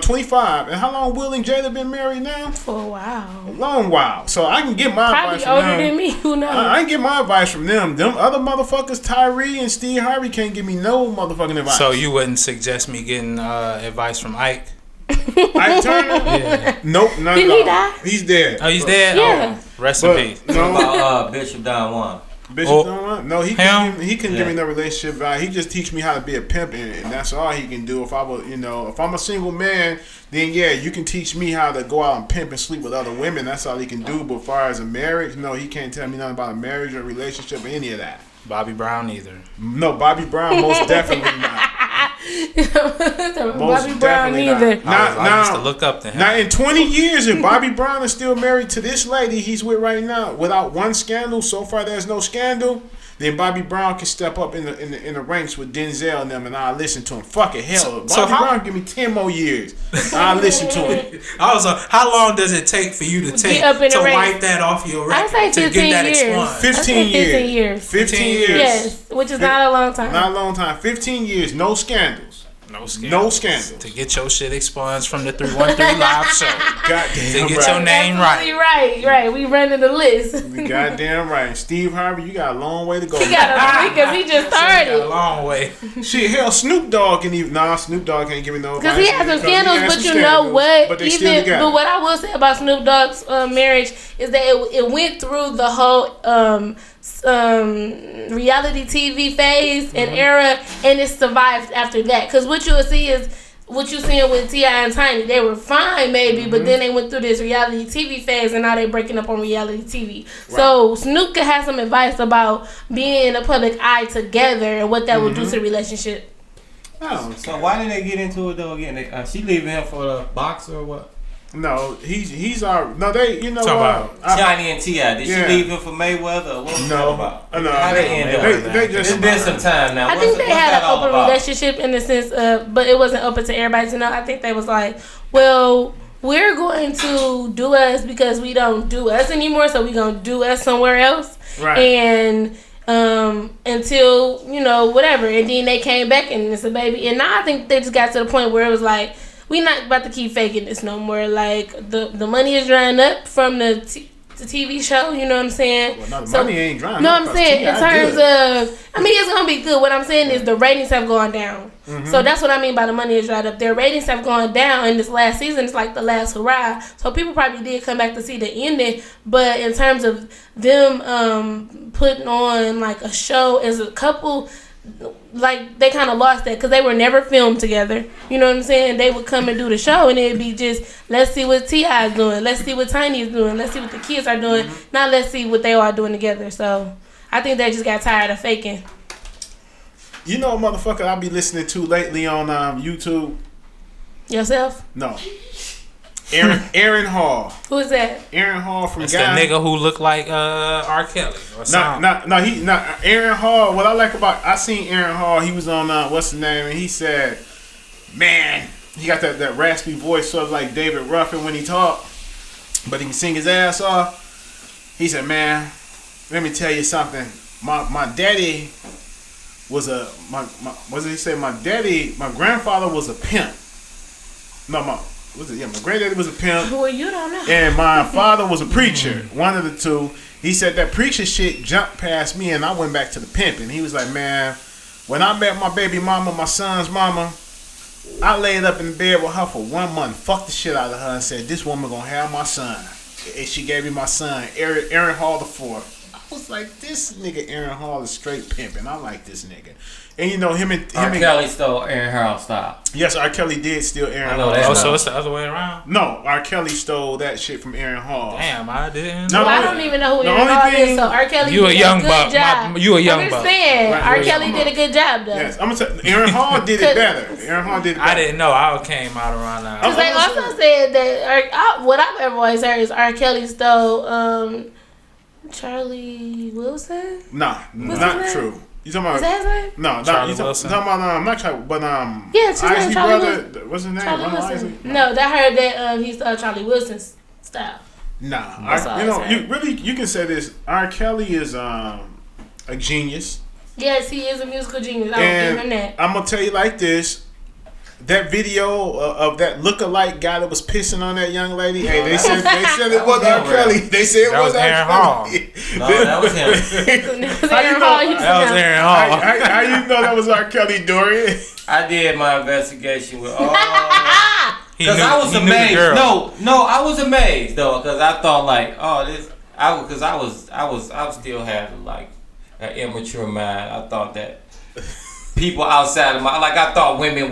25. And how long Will and Jada been married now? For a while. A long while. So I can get my advice from them. Probably older than me. Who knows? I can get my advice from them. Them other motherfuckers, Tyree and Steve Harvey, can't give me no motherfucking advice. So you wouldn't suggest me getting advice from Ike? Ike Turner? Yeah. Nope. Didn't he die? He's dead. Oh, he's dead? Yeah. Oh, rest in peace. No. About Bishop Don Juan. Bishop Don Juan? No, he couldn't give me no relationship advice. He just teach me how to be a pimp, and that's all he can do. If I'm a single man, then yeah, you can teach me how to go out and pimp and sleep with other women. That's all he can do. But as far as a marriage, no, he can't tell me nothing about a marriage or a relationship or any of that. Bobby Brown either. No, Bobby Brown most definitely not. Bobby Brown either. I used to look up to him. Now in 20 years, if Bobby Brown is still married to this lady he's with right now, without one scandal, so far there's no scandal, then Bobby Brown can step up in the ranks with Denzel and them, and I'll listen to him. Fuck it, hell, Bobby Brown give me 10 more years. I'll listen to him. How long does it take for you to wipe that off your record? I say 15 years. 15 years. 15 years. Yes, which is not a long time. Not a long time. 15 years, no scandals. No scandals. To get your shit expunged from the 313 Live Show. Goddamn to get your name right. We running the list. Goddamn right. Steve Harvey, you got a long way to go. He got because he just started. He got a long way. Shit, hell, Snoop Dogg can even. Nah, Snoop Dogg can't give me no advice. Because he has some scandals, but you know what? But what I will say about Snoop Dogg's marriage is that it went through the whole reality TV phase and era, and it survived after that. Because what you will see is what you seeing with T.I. and Tiny. They were fine, maybe, but then they went through this reality TV phase, and now they're breaking up on reality TV. Right. So Snoop could have some advice about being in the public eye together and what that would do to the relationship. Oh, so why did they get into it though again? She leaving him for the boxer or what? No, he's our they you know what? Johnny and T.I. Did she leave him for Mayweather? Or what was that about? No, how they end up? It's been some time now. I think they had an open relationship in the sense of, but it wasn't open to everybody to know. I think they was like, well, we're going to do us because we don't do us anymore, so we're gonna do us somewhere else, right? And until whatever, and then they came back and it's a baby, and now I think they just got to the point where it was like, we not about to keep faking this no more. Like the money is drying up from the TV show. You know what I'm saying? Well, no, the money ain't drying up. No, I'm saying in terms of, I mean, it's gonna be good. What I'm saying is the ratings have gone down. So that's what I mean by the money is dried up. Their ratings have gone down, and this last season is like the last hurrah. So people probably did come back to see the ending, but in terms of them putting on like a show as a couple, like they kind of lost that because they were never filmed together. You know what I'm saying? They would come and do the show, and it'd be just, let's see what T.I. is doing, let's see what Tiny is doing, let's see what the kids are doing. Now let's see what they all doing together. So I think they just got tired of faking. You know, motherfucker, I be listening to lately on YouTube. Yourself? No. Aaron Hall. Who is that? Aaron Hall from That's the nigga who look like R. Kelly. No, Aaron Hall. What I like about, I seen Aaron Hall. He was on what's the name, and he said, man, he got that raspy voice, sort of like David Ruffin when he talk, but he can sing his ass off. He said, man, let me tell you something. My daddy was my grandfather was a pimp. My granddaddy was a pimp. Well, you don't know. And my father was a preacher. One of the two. He said that preacher shit jumped past me, and I went back to the pimping. He was like, man, when I met my baby mama, my son's mama, I laid up in the bed with her for 1 month, fucked the shit out of her, and said, this woman gonna have my son. And she gave me my son, Aaron Hall IV. I was like, this nigga Aaron Hall is straight pimping. I like this nigga. And you know, him and Kelly stole Aaron Hall style. Yes, R. Kelly did steal Aaron Hall. Oh, so it's the other way around? No, R. Kelly stole that shit from Aaron Hall. Damn, I didn't. No, I don't even know who Aaron Hall is. So R. Kelly did a good job. You a young buck. R. Kelly did a good job though. Yes, I'm gonna tell Aaron Hall did it better. Aaron Hall did it better. I didn't know. I came out around now. Because they also said that what I've ever always heard is R. Kelly stole Charlie Wilson. Nah, not true. You talking about? Is that his name? No, Charlie you Wilson. talking about not Charlie, but yeah, it's his name, Charlie Wilson. What's his name? Charlie Wilson. No, I heard that he stole Charlie Wilson's style. Nah, you can say this. R. Kelly is a genius. Yes, he is a musical genius. I will give him that. I'm gonna tell you like this. That video of that lookalike guy that was pissing on that young lady. Hey, they said it was R. Kelly. They said it was Aaron Hall. No, that was him. That was Aaron Hall. How you know that was R. Kelly, Dorian? I did my investigation with all. Because I was amazed. No, I was amazed though, because I thought like, I was still having like an immature mind. I thought that people outside of I thought women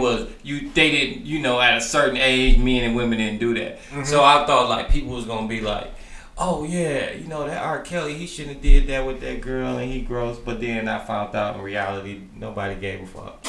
they didn't, at a certain age, men and women didn't do that. So I thought like people was gonna be like, oh yeah, that R. Kelly, he shouldn't have did that with that girl and he gross. But then I found out in reality nobody gave a fuck.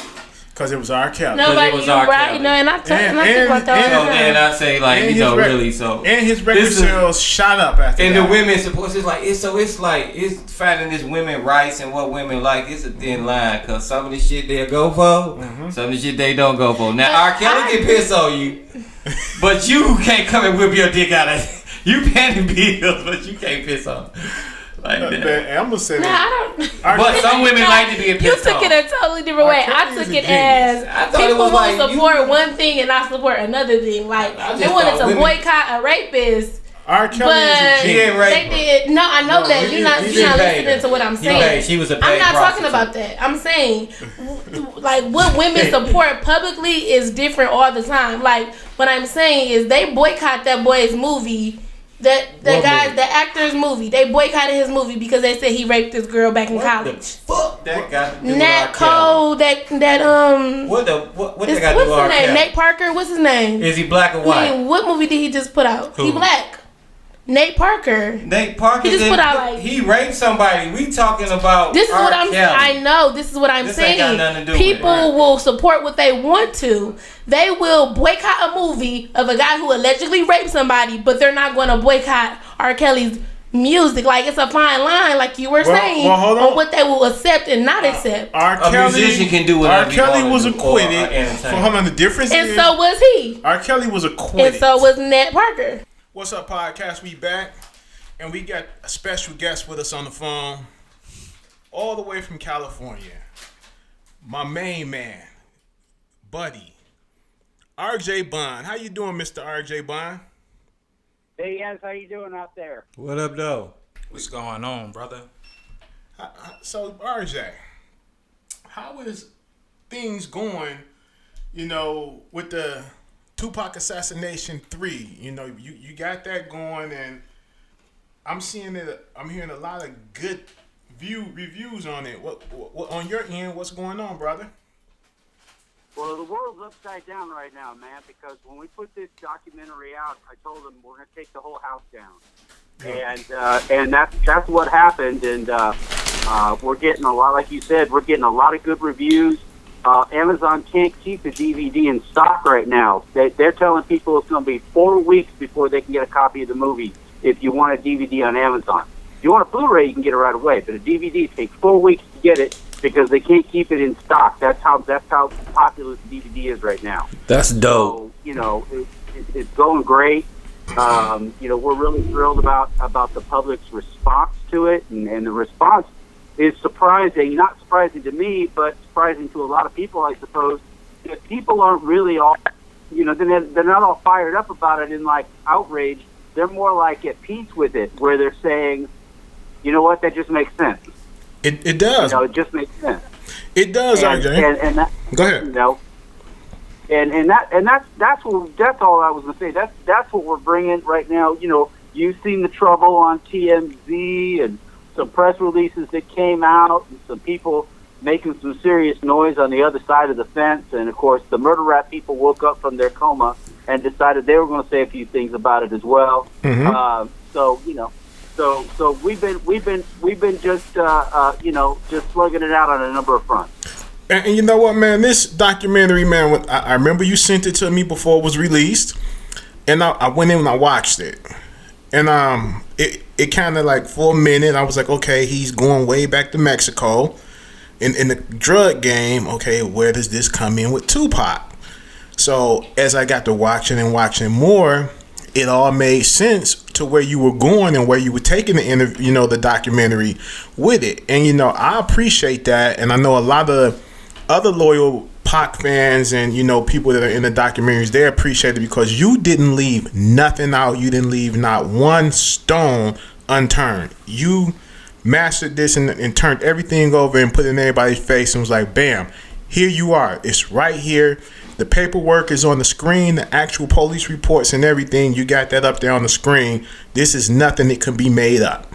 Because it was R. Kelly. Nobody, was R. right? Kelly. No, and I think about that. So then I say like, really. So and his record sales shot up after and that. the women support it's finding this women rights and what women like. It's a thin line because some of the shit they'll go for, some of the shit they don't go for. Now R. Kelly can piss on you, but you can't come and whip your dick out of you paying the bills, but you can't piss on. Like that. Man, I'm gonna say that. But some women like to be pissed off. You took it a totally different way. I took it as people who support one thing and I support another thing. Like they wanted to boycott a rapist. R. Kelly is a He didn't rape her. They did. No, I know that. You're not listening to what I'm saying. She was a paid I'm not prostitute. talking about that. I'm saying like what women support publicly is different all the time. Like what I'm saying is they boycott that boy's movie The actor's movie. They boycotted his movie because they said he raped this girl back in college. Fuck that got to do with Nat R. Cole. Kelly. What that got to do what's his with R. name? Kelly? Nate Parker. What's his name? Is he black or white? What movie did he just put out? Who? He black. Nate Parker. Nate Parker. He just put out like he raped somebody. We talking about this is R. what I'm. Kelly. I know. This is what I'm This ain't saying. got nothing to do People with it. will support what they want to. They will boycott a movie of a guy who allegedly raped somebody, but they're not going to boycott R. Kelly's music. Like, it's a fine line, like you were saying, hold on. what they will accept and not accept. A musician can do whatever R. Kelly he was wants to acquitted. Hold on, the difference And is so was he. R. Kelly was acquitted. And so was Nat Parker. What's up, podcast? We back, and we got a special guest with us on the phone, all the way from California. My main man, buddy, RJ Bond. How you doing, Mr. RJ Bond? Hey guys, how you doing out there? What up, though? What's going on, brother? So, RJ, how is things going, with the Tupac Assassination 3? You got that going, and I'm hearing a lot of good reviews on it. What on your end, what's going on, brother? Well, the world's upside down right now, man, because when we put this documentary out, I told them we're going to take the whole house down. And that's what happened, and we're getting a lot, like you said, we're getting a lot of good reviews. Amazon can't keep the DVD in stock right now. They're telling people it's going to be 4 weeks before they can get a copy of the movie if you want a DVD on Amazon. If you want a Blu-ray, you can get it right away, but a DVD takes 4 weeks to get it because they can't keep it in stock. That's how popular the DVD is right now. That's dope. So, it's going great. We're really thrilled about the public's response to it, and the response is surprising. Not surprising to me, but surprising to a lot of people, I suppose. That people aren't really all, they're not all fired up about it in like outrage. They're more like at peace with it, where they're saying, you know what, that just makes sense. It does. It just makes sense. It does, RJ. And that, go ahead. That's all I was gonna say. That's what we're bringing right now. You've seen the trouble on TMZ and some press releases that came out, and some people making some serious noise on the other side of the fence. And of course, the murder rap people woke up from their coma and decided they were going to say a few things about it as well. Mm-hmm. So we've been just just slugging it out on a number of fronts. And you know what, man? This documentary, man, I remember you sent it to me before it was released, and I went in and I watched it, and it kind of like for a minute I was like, okay, he's going way back to Mexico, in the drug game. Okay, where does this come in with Tupac? So as I got to watching more, it all made sense to where you were going and where you were taking the interview, the documentary with it. And I appreciate that, and I know a lot of other loyal Pac fans and people that are in the documentaries, they appreciate it because you didn't leave nothing out. You didn't leave not one stone unturned. You mastered this and turned everything over and put it in everybody's face and was like, bam, here you are. It's right here. The paperwork is on the screen, the actual police reports and everything. You got that up there on the screen. This is nothing that can be made up.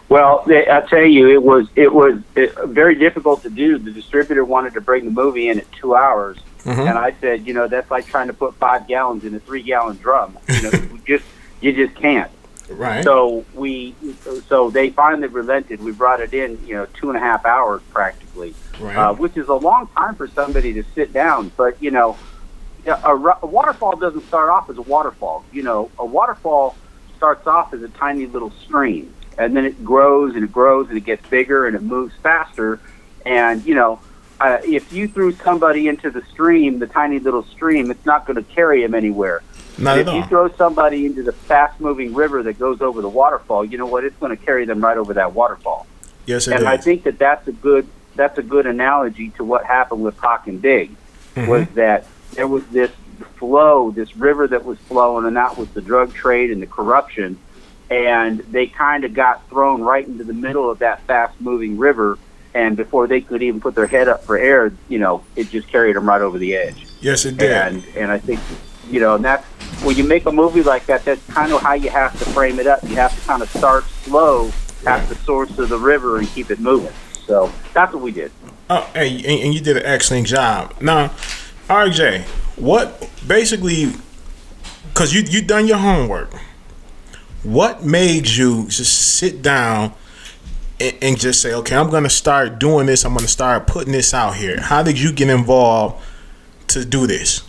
Well, I tell you, it was very difficult to do. The distributor wanted to bring the movie in at 2 hours, and I said, that's like trying to put 5 gallons in a 3-gallon drum. You just can't. Right. So they finally relented. We brought it in, 2.5 hours practically, right. Which is a long time for somebody to sit down. But a waterfall doesn't start off as a waterfall. A waterfall starts off as a tiny little stream, and then it grows and it grows and it gets bigger and it moves faster. And if you threw somebody into the stream, the tiny little stream, it's not going to carry them anywhere. Not if at all. you throw somebody into the fast-moving river that goes over the waterfall, you know what? It's going to carry them right over that waterfall. Yes, it is. And I think that's a good analogy to what happened with Pac and Big, was that there was this flow, this river that was flowing, and that was the drug trade and the corruption, and they kind of got thrown right into the middle of that fast-moving river, and before they could even put their head up for air, it just carried them right over the edge. Yes, it did. And I think And that's when you make a movie like that. That's kind of how you have to frame it up. You have to kind of start slow at the source of the river and keep it moving. So that's what we did. Oh, hey, and you did an excellent job. Now, RJ, what basically, because you done your homework, what made you just sit down and just say, okay, I'm going to start doing this. I'm going to start putting this out here. How did you get involved to do this?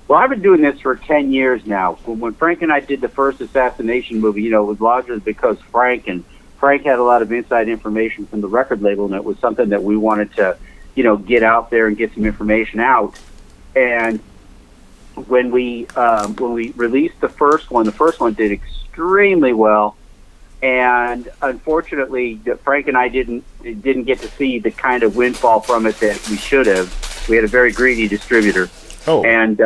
Well, I've been doing this for 10 years now. When Frank and I did the first assassination movie, it was largely because Frank had a lot of inside information from the record label, and it was something that we wanted to, get out there and get some information out. And when we released the first one did extremely well. And unfortunately, Frank and I didn't get to see the kind of windfall from it that we should have. We had a very greedy distributor. Oh. And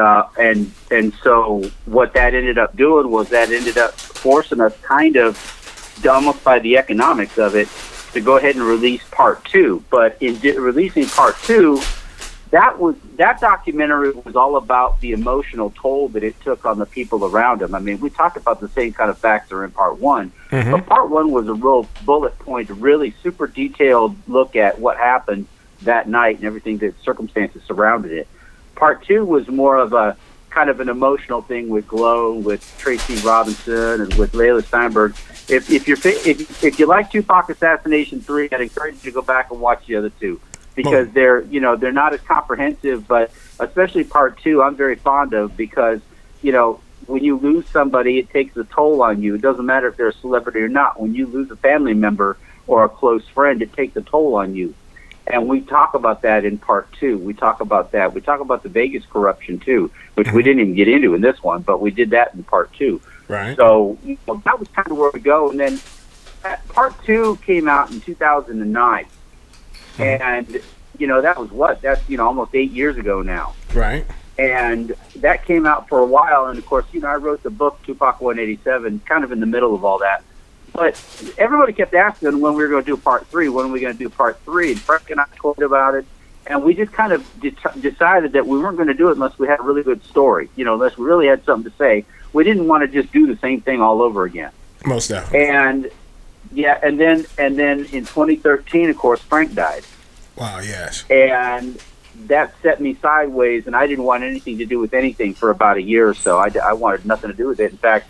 so what that ended up doing was that ended up forcing us kind of, almost by the economics of it, to go ahead and release part 2. But in releasing part 2, that documentary was all about the emotional toll that it took on the people around him. I mean, we talked about the same kind of facts that are in part 1, but part 1 was a real bullet point, a really super detailed look at what happened that night and everything, the circumstances surrounded it. Part 2 was more of a kind of an emotional thing with Glow, with Tracy Robinson, and with Layla Steinberg. If you like Tupac Assassination 3, I'd encourage you to go back and watch the other two, because they're not as comprehensive, but especially part 2 I'm very fond of, because when you lose somebody, it takes a toll on you. It doesn't matter if they're a celebrity or not. When you lose a family member or a close friend, it takes a toll on you. And we talk about that in part 2. We talk about that. We talk about the Vegas corruption too, which we didn't even get into in this one, but we did that in part 2. Right. So that was kind of where we go. And then part 2 came out in 2009. And, that was that's, almost 8 years ago now. Right. And that came out for a while. And, of course, I wrote the book, Tupac 187, kind of in the middle of all that. But everybody kept asking when we were going to do part 3, when are we going to do part 3? And Frank and I talked about it. And we just kind of decided that we weren't going to do it unless we had a really good story, unless we really had something to say. We didn't want to just do the same thing all over again. Most definitely. And, and then in 2013, of course, Frank died. Wow, yes. And that set me sideways, and I didn't want anything to do with anything for about a year or so. I wanted nothing to do with it. In fact,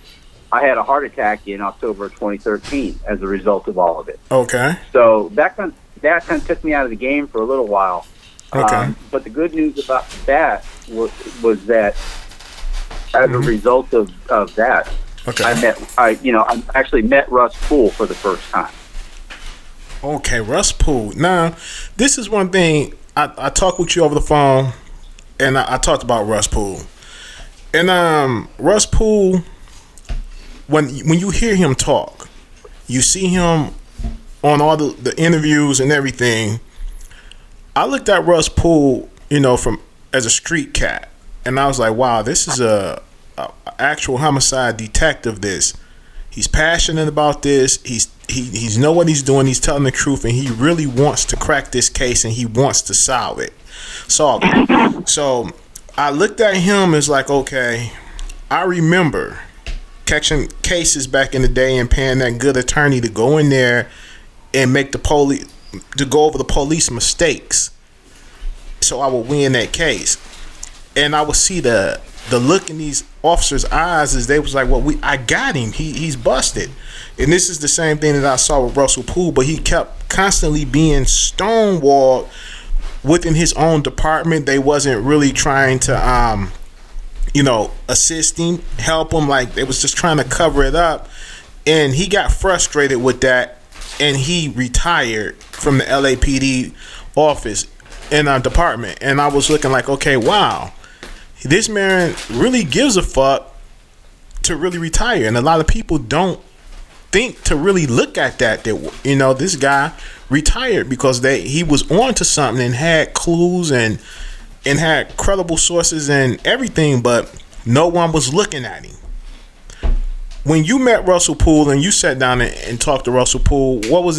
I had a heart attack in October of 2013 as a result of all of it. Okay. So that kind of took me out of the game for a little while. Okay. But the good news about that was that as a result of that, okay, I actually met Russ Poole for the first time. Okay, Russ Poole. Now, this is one thing I talked with you over the phone, and I talked about Russ Poole. And Russ Poole, when you hear him talk, you see him on all the interviews and everything. I looked at Russ Poole, from as a street cat, and I was like, wow, this is a actual homicide detective. He's passionate about this. He's know what he's doing. He's telling the truth, and he really wants to crack this case, and he wants to solve it. So I looked at him as like, okay, I remember catching cases back in the day and paying that good attorney to go in there and make to go over the police mistakes, so I would win that case. And I would see the look in these officers' eyes as they was like, well, I got him. He's busted. And this is the same thing that I saw with Russell Poole, but he kept constantly being stonewalled within his own department. They wasn't really trying to assist him, help him. Like, they was just trying to cover it up. And he got frustrated with that, and he retired from the LAPD office in our department. And I was looking like, okay, wow, this man really gives a fuck to really retire. And a lot of people don't think to really look at that this guy retired because he was on to something and had clues and had credible sources and everything, but no one was looking at him. When you met Russell Poole and you sat down and talked to Russell Poole, what was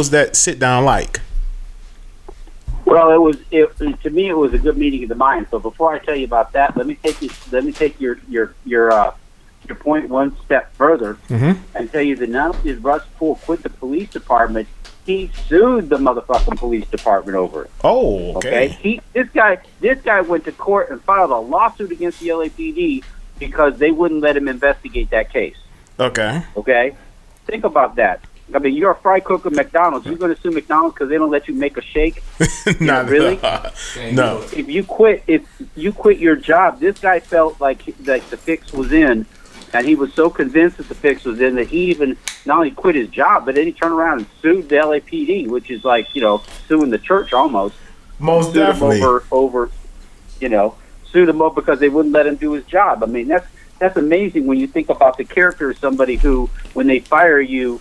that sit down like? Well, to me it was a good meeting of the mind. So before I tell you about that, let me take your point one step further and tell you that not only did Russ Poole quit the police department, he sued the motherfucking police department over it. Oh, okay. This guy went to court and filed a lawsuit against the LAPD because they wouldn't let him investigate that case. Okay. Okay? Think about that. I mean, you're a fry cook at McDonald's. You're going to sue McDonald's because they don't let you make a shake? Not really? No. If you quit your job, this guy felt like the fix was in, and he was so convinced that the fix was in that he even not only quit his job, but then he turned around and sued the LAPD, which is like, suing the church almost. Most definitely. Sued him over because they wouldn't let him do his job. I mean, that's amazing when you think about the character of somebody who, when they fire you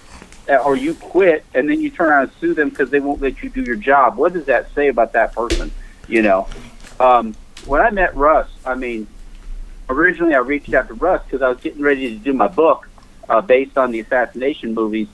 or you quit and then you turn around and sue them because they won't let you do your job. What does that say about that person? When I met Russ, I mean, originally I reached out to Russ because I was getting ready to do my book based on the assassination movies.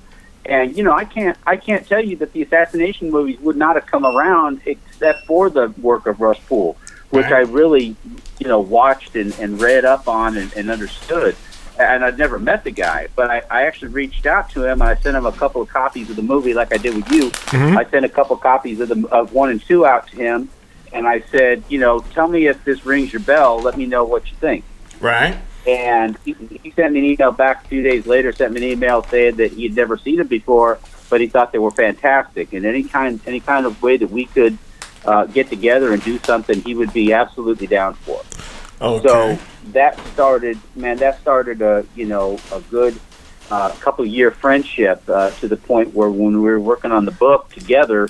And, I can't tell you that the assassination movies would not have come around except for the work of Russ Poole, which I really, watched and read up on and understood. And I'd never met the guy, but I actually reached out to him and I sent him a couple of copies of the movie like I did with you. I sent a couple of copies of 1 and 2 out to him. And I said, tell me if this rings your bell. Let me know what you think. Right. And he sent me an email back a few days later, sent me an email saying that he'd never seen them before, but he thought they were fantastic. And any kind of way that we could get together and do something, he would be absolutely down for. Okay. So that started a good couple-year friendship to the point where when we were working on the book together,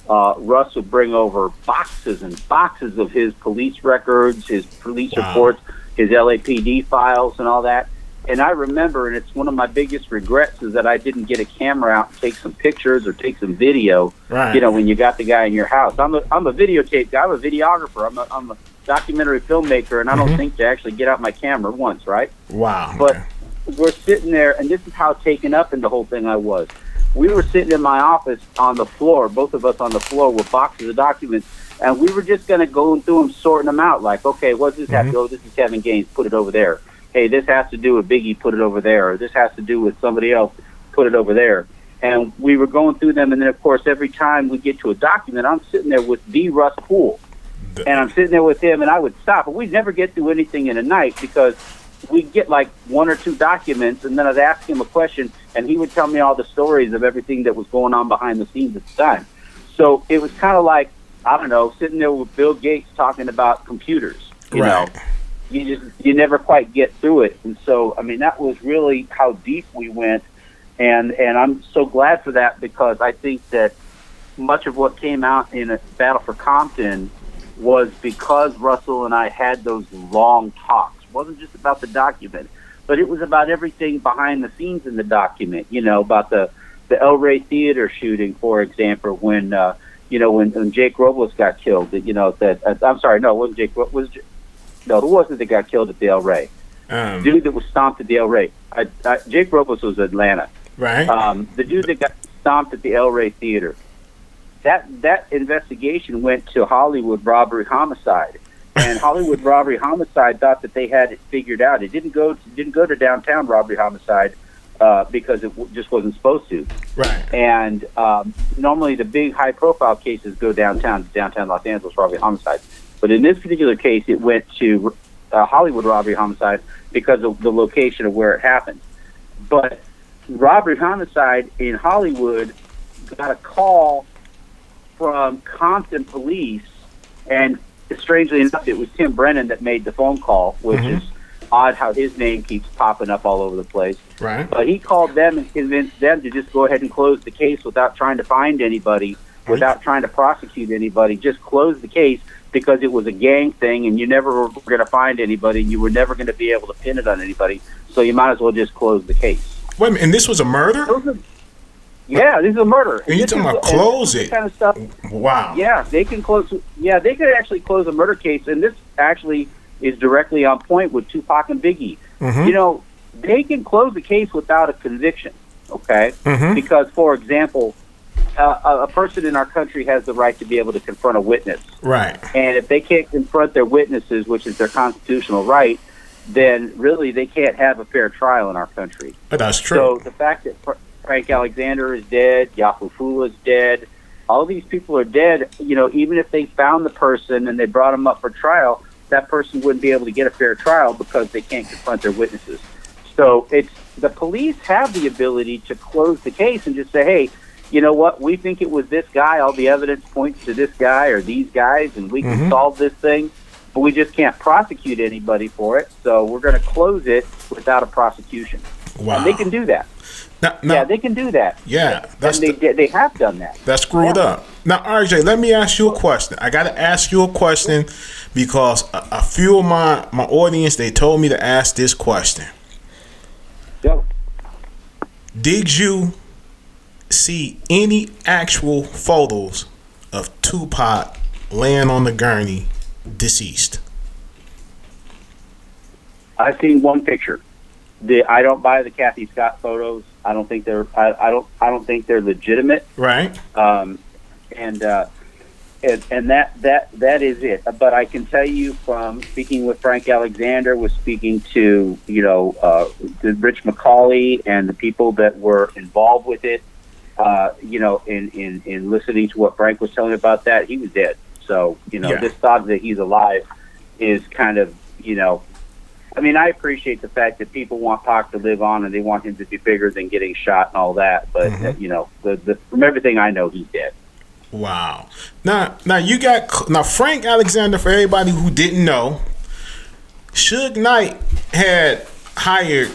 Russ would bring over boxes and boxes of his police records, his police reports, his LAPD files and all that. And I remember, and it's one of my biggest regrets, is that I didn't get a camera out and take some pictures or take some video, when you got the guy in your house. I'm a videotape guy. I'm a videographer. I'm a documentary filmmaker, and I don't think to actually get out my camera once, right? Wow. But we're sitting there, and this is how taken up in the whole thing I was. We were sitting in my office on the floor, both of us on the floor with boxes of documents, and we were just going to go through them, sorting them out, like, okay, what does this have to go? This is Kevin Gaines, put it over there. Hey, this has to do with Biggie, put it over there. Or this has to do with somebody else, put it over there. And we were going through them, and then, of course, every time we get to a document, I'm sitting there with the Russ Poole. And I'm sitting there with him, and I would stop. But we'd never get through anything in a night because we'd get like 1 or 2 documents, and then I'd ask him a question, and he would tell me all the stories of everything that was going on behind the scenes at the time. So it was kind of like, I don't know, sitting there with Bill Gates talking about computers. You know, you never quite get through it. And so, I mean, that was really how deep we went, and I'm so glad for that because I think that much of what came out in a Battle for Compton was because Russell and I had those long talks. It wasn't just about the document, but it was about everything behind the scenes in the document, about the El Rey Theater shooting, for example, when Jake Robles got killed, I'm sorry, no, it wasn't Jake, who was it that got killed at the El Rey? Dude that was stomped at the El Rey. Jake Robles was Atlanta. Right. The dude that got stomped at the El Rey Theater. That investigation went to Hollywood robbery homicide, and Hollywood robbery homicide thought that they had it figured out. It didn't go to downtown robbery homicide because it just wasn't supposed to. Right. And normally the big high profile cases go downtown Los Angeles robbery homicide, but in this particular case it went to Hollywood robbery homicide because of the location of where it happened. But robbery homicide in Hollywood got a call from Compton police, and strangely enough, it was Tim Brennan that made the phone call, which is odd how his name keeps popping up all over the place. Right. But he called them and convinced them to just go ahead and close the case without trying to find anybody, without trying to prosecute anybody. Just close the case because it was a gang thing, and you never were going to find anybody, and you were never going to be able to pin it on anybody. So you might as well just close the case. Wait a minute, and this was a murder? Yeah, this is a murder. And you're talking about close it? Kind of stuff. Wow. Yeah, they can close. Yeah, they could actually close a murder case, and this actually is directly on point with Tupac and Biggie. They can close the case without a conviction. Okay, because for example, a person in our country has the right to be able to confront a witness. Right. And if they can't confront their witnesses, which is their constitutional right, then really they can't have a fair trial in our country. But that's true. So the fact that Frank Alexander is dead, Yafufula is dead, all these people are dead, even if they found the person and they brought him up for trial, that person wouldn't be able to get a fair trial because they can't confront their witnesses. So the police have the ability to close the case and just say, hey, you know what, we think it was this guy, all the evidence points to this guy or these guys, and we can solve this thing, but we just can't prosecute anybody for it, so we're going to close it without a prosecution. Wow. And they can do that. Now, they can do that. Yeah. They have done that. That's screwed up. Now, RJ, let me ask you a question. I got to ask you a question because a few of my audience, they told me to ask this question. Yep. Did you see any actual photos of Tupac laying on the gurney deceased? I've seen one picture. I don't buy the Kathy Scott photos. I don't think they're. I don't think they're legitimate. Right. And that is it. But I can tell you from speaking with Frank Alexander, was speaking to the Rich McCauley and the people that were involved with it. In listening to what Frank was telling me about that, he was dead. So this thought that he's alive is kind of I mean, I appreciate the fact that people want Pac to live on and they want him to be bigger than getting shot and all that. But from everything I know, he's dead. Wow. Now you got Frank Alexander. For everybody who didn't know, Suge Knight had hired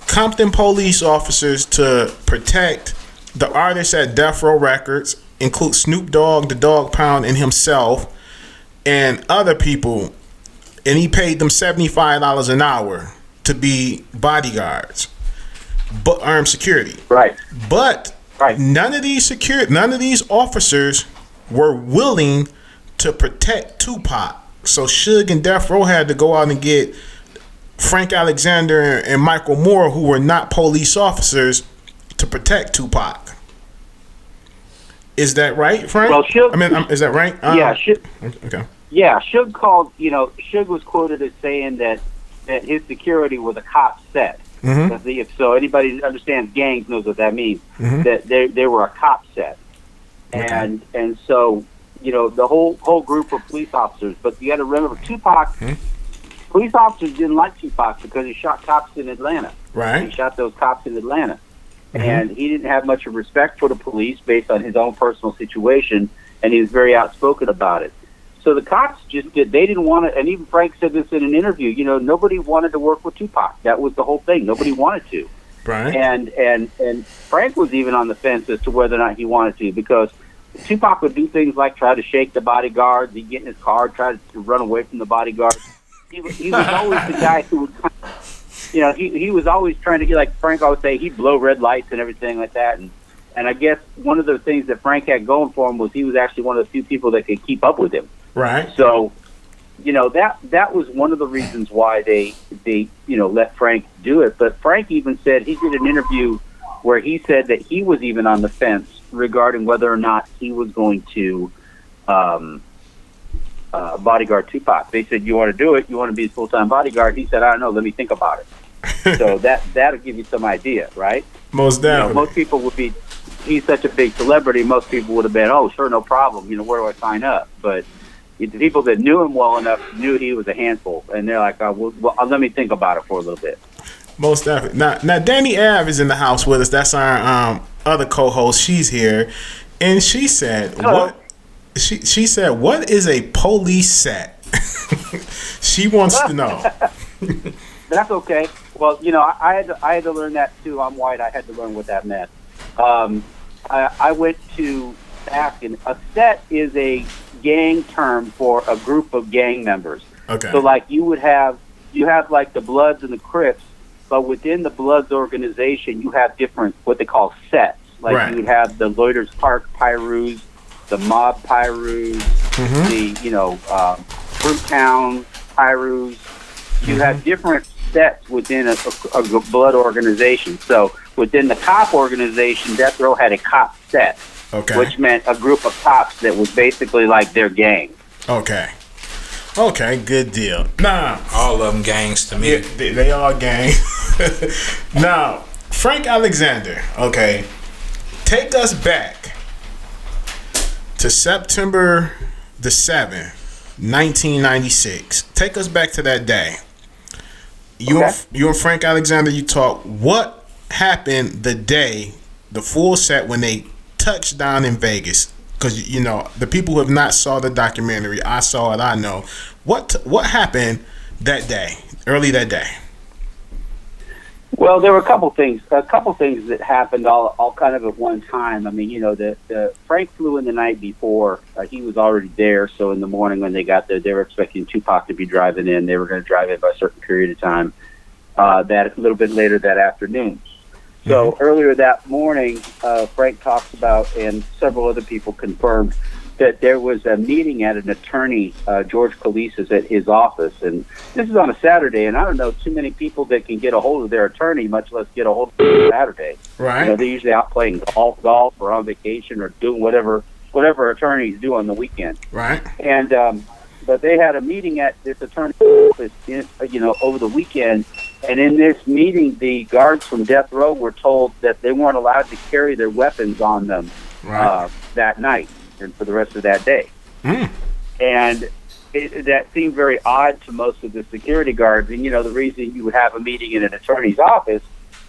Compton police officers to protect the artists at Death Row Records, include Snoop Dogg, the Dog Pound, and himself, and other people. And he paid them $75 an hour to be bodyguards, but armed security. Right. But none of these officers were willing to protect Tupac. So Suge and Death Row had to go out and get Frank Alexander and Michael Moore, who were not police officers, to protect Tupac. Is that right, Frank? Well, Suge, is that right? Yeah. Okay. Yeah, Suge called. Suge was quoted as saying that his security was a cop set. Mm-hmm. So anybody that understands gangs knows what that means. Mm-hmm. That they were a cop set, okay. and so the whole group of police officers. But you got to remember, Tupac. Mm-hmm. Police officers didn't like Tupac because he shot cops in Atlanta. Right. He shot those cops in Atlanta, mm-hmm. and he didn't have much of respect for the police based on his own personal situation, and he was very outspoken about it. So the cops just they didn't want to, and even Frank said this in an interview, nobody wanted to work with Tupac. That was the whole thing. Nobody wanted to. Right. And Frank was even on the fence as to whether or not he wanted to, because Tupac would do things like try to shake the bodyguards, he'd get in his car, try to run away from the bodyguards. He was always the guy who would, he was always trying to get, like Frank always say, he'd blow red lights and everything like that. And I guess one of the things that Frank had going for him was he was actually one of the few people that could keep up with him. Right. So, that was one of the reasons why they let Frank do it. But Frank even said, he did an interview where he said that he was even on the fence regarding whether or not he was going to bodyguard Tupac. They said, you want to do it? You want to be his full-time bodyguard? He said, I don't know. Let me think about it. So that'll give you some idea, right? Most definitely. Most people would be, he's such a big celebrity, most people would have been, oh, sure, no problem. Where do I sign up? But the people that knew him well enough knew he was a handful, and they're like, well, let me think about it for a little bit. Most definitely. Now Danni Ave is in the house with us. That's our other co-host. She's here, and she said, hello. "What?" She said, "What is a police set?" She wants to know. That's okay. Well, I had to learn that too. I'm white. I had to learn what that meant. I went to ask, and a set is a gang term for a group of gang members. Okay. So like you have like the Bloods and the Crips, but within the Bloods organization you have different what they call sets. Like right. You would have the Rouge Park Pyrus, the Mob Pyrus, mm-hmm. the Fruittown Pyrus. You have different sets within a blood organization. So within the cop organization, Death Row had a cop set. Okay. which meant a group of cops that was basically like their gang. Okay. Okay, good deal. Now, All of them gangs to me. yeah, they all gang. Now, Frank Alexander, okay, take us back to September the 7th, 1996. Take us back to that day. You and Frank Alexander, you talk. What happened the day, the full set, when they touched down in Vegas? Because, you know, the people who have not saw the documentary, I saw it, I know. What happened that day, early that day? Well, there were a couple things that happened all kind of at one time. I mean, you know, the Frank flew in the night before. He was already there, so in the morning when they got there, they were expecting Tupac to be driving in. They were going to drive in by a certain period of time. That a little bit later that afternoon. So earlier that morning, Frank talks about, and several other people confirmed, that there was a meeting at an attorney, George Calisa's, at his office. And this is on a Saturday, and I don't know too many people that can get a hold of their attorney, much less get a hold of them on Saturday. Right. You know, they're usually out playing golf or on vacation or doing whatever attorneys do on the weekend. Right. And but they had a meeting at this attorney's office, you know, over the weekend. And in this meeting, the guards from death row were told that they weren't allowed to carry their weapons on them that night and for the rest of that day. And that seemed very odd to most of the security guards. And, you know, the reason you would have a meeting in an attorney's office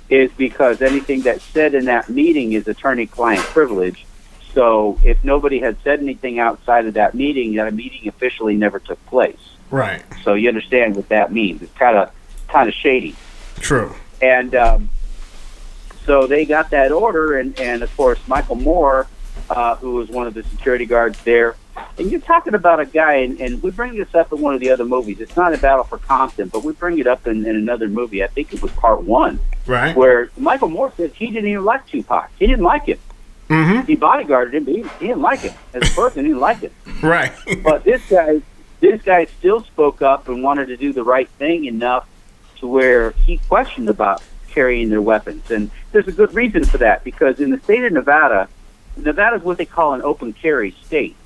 is because anything that's said in that meeting is attorney-client privilege. So if nobody had said anything outside of that meeting officially never took place. Right. So you understand what that means. It's kind of shady. True. And so they got that order, and of course Michael Moore, who was one of the security guards there. And you're talking about a guy, and we bring this up in one of the other movies. It's not a Battle for Compton, but we bring it up in another movie. I think it was part 1. Right. Where Michael Moore said he didn't even like Tupac. He didn't like him. He bodyguarded him, but he didn't like him. As a person, he didn't like him. Right. But this guy still spoke up and wanted to do the right thing enough to where he questioned about carrying their weapons. And there's a good reason for that, because in the state of Nevada is what they call an open carry state,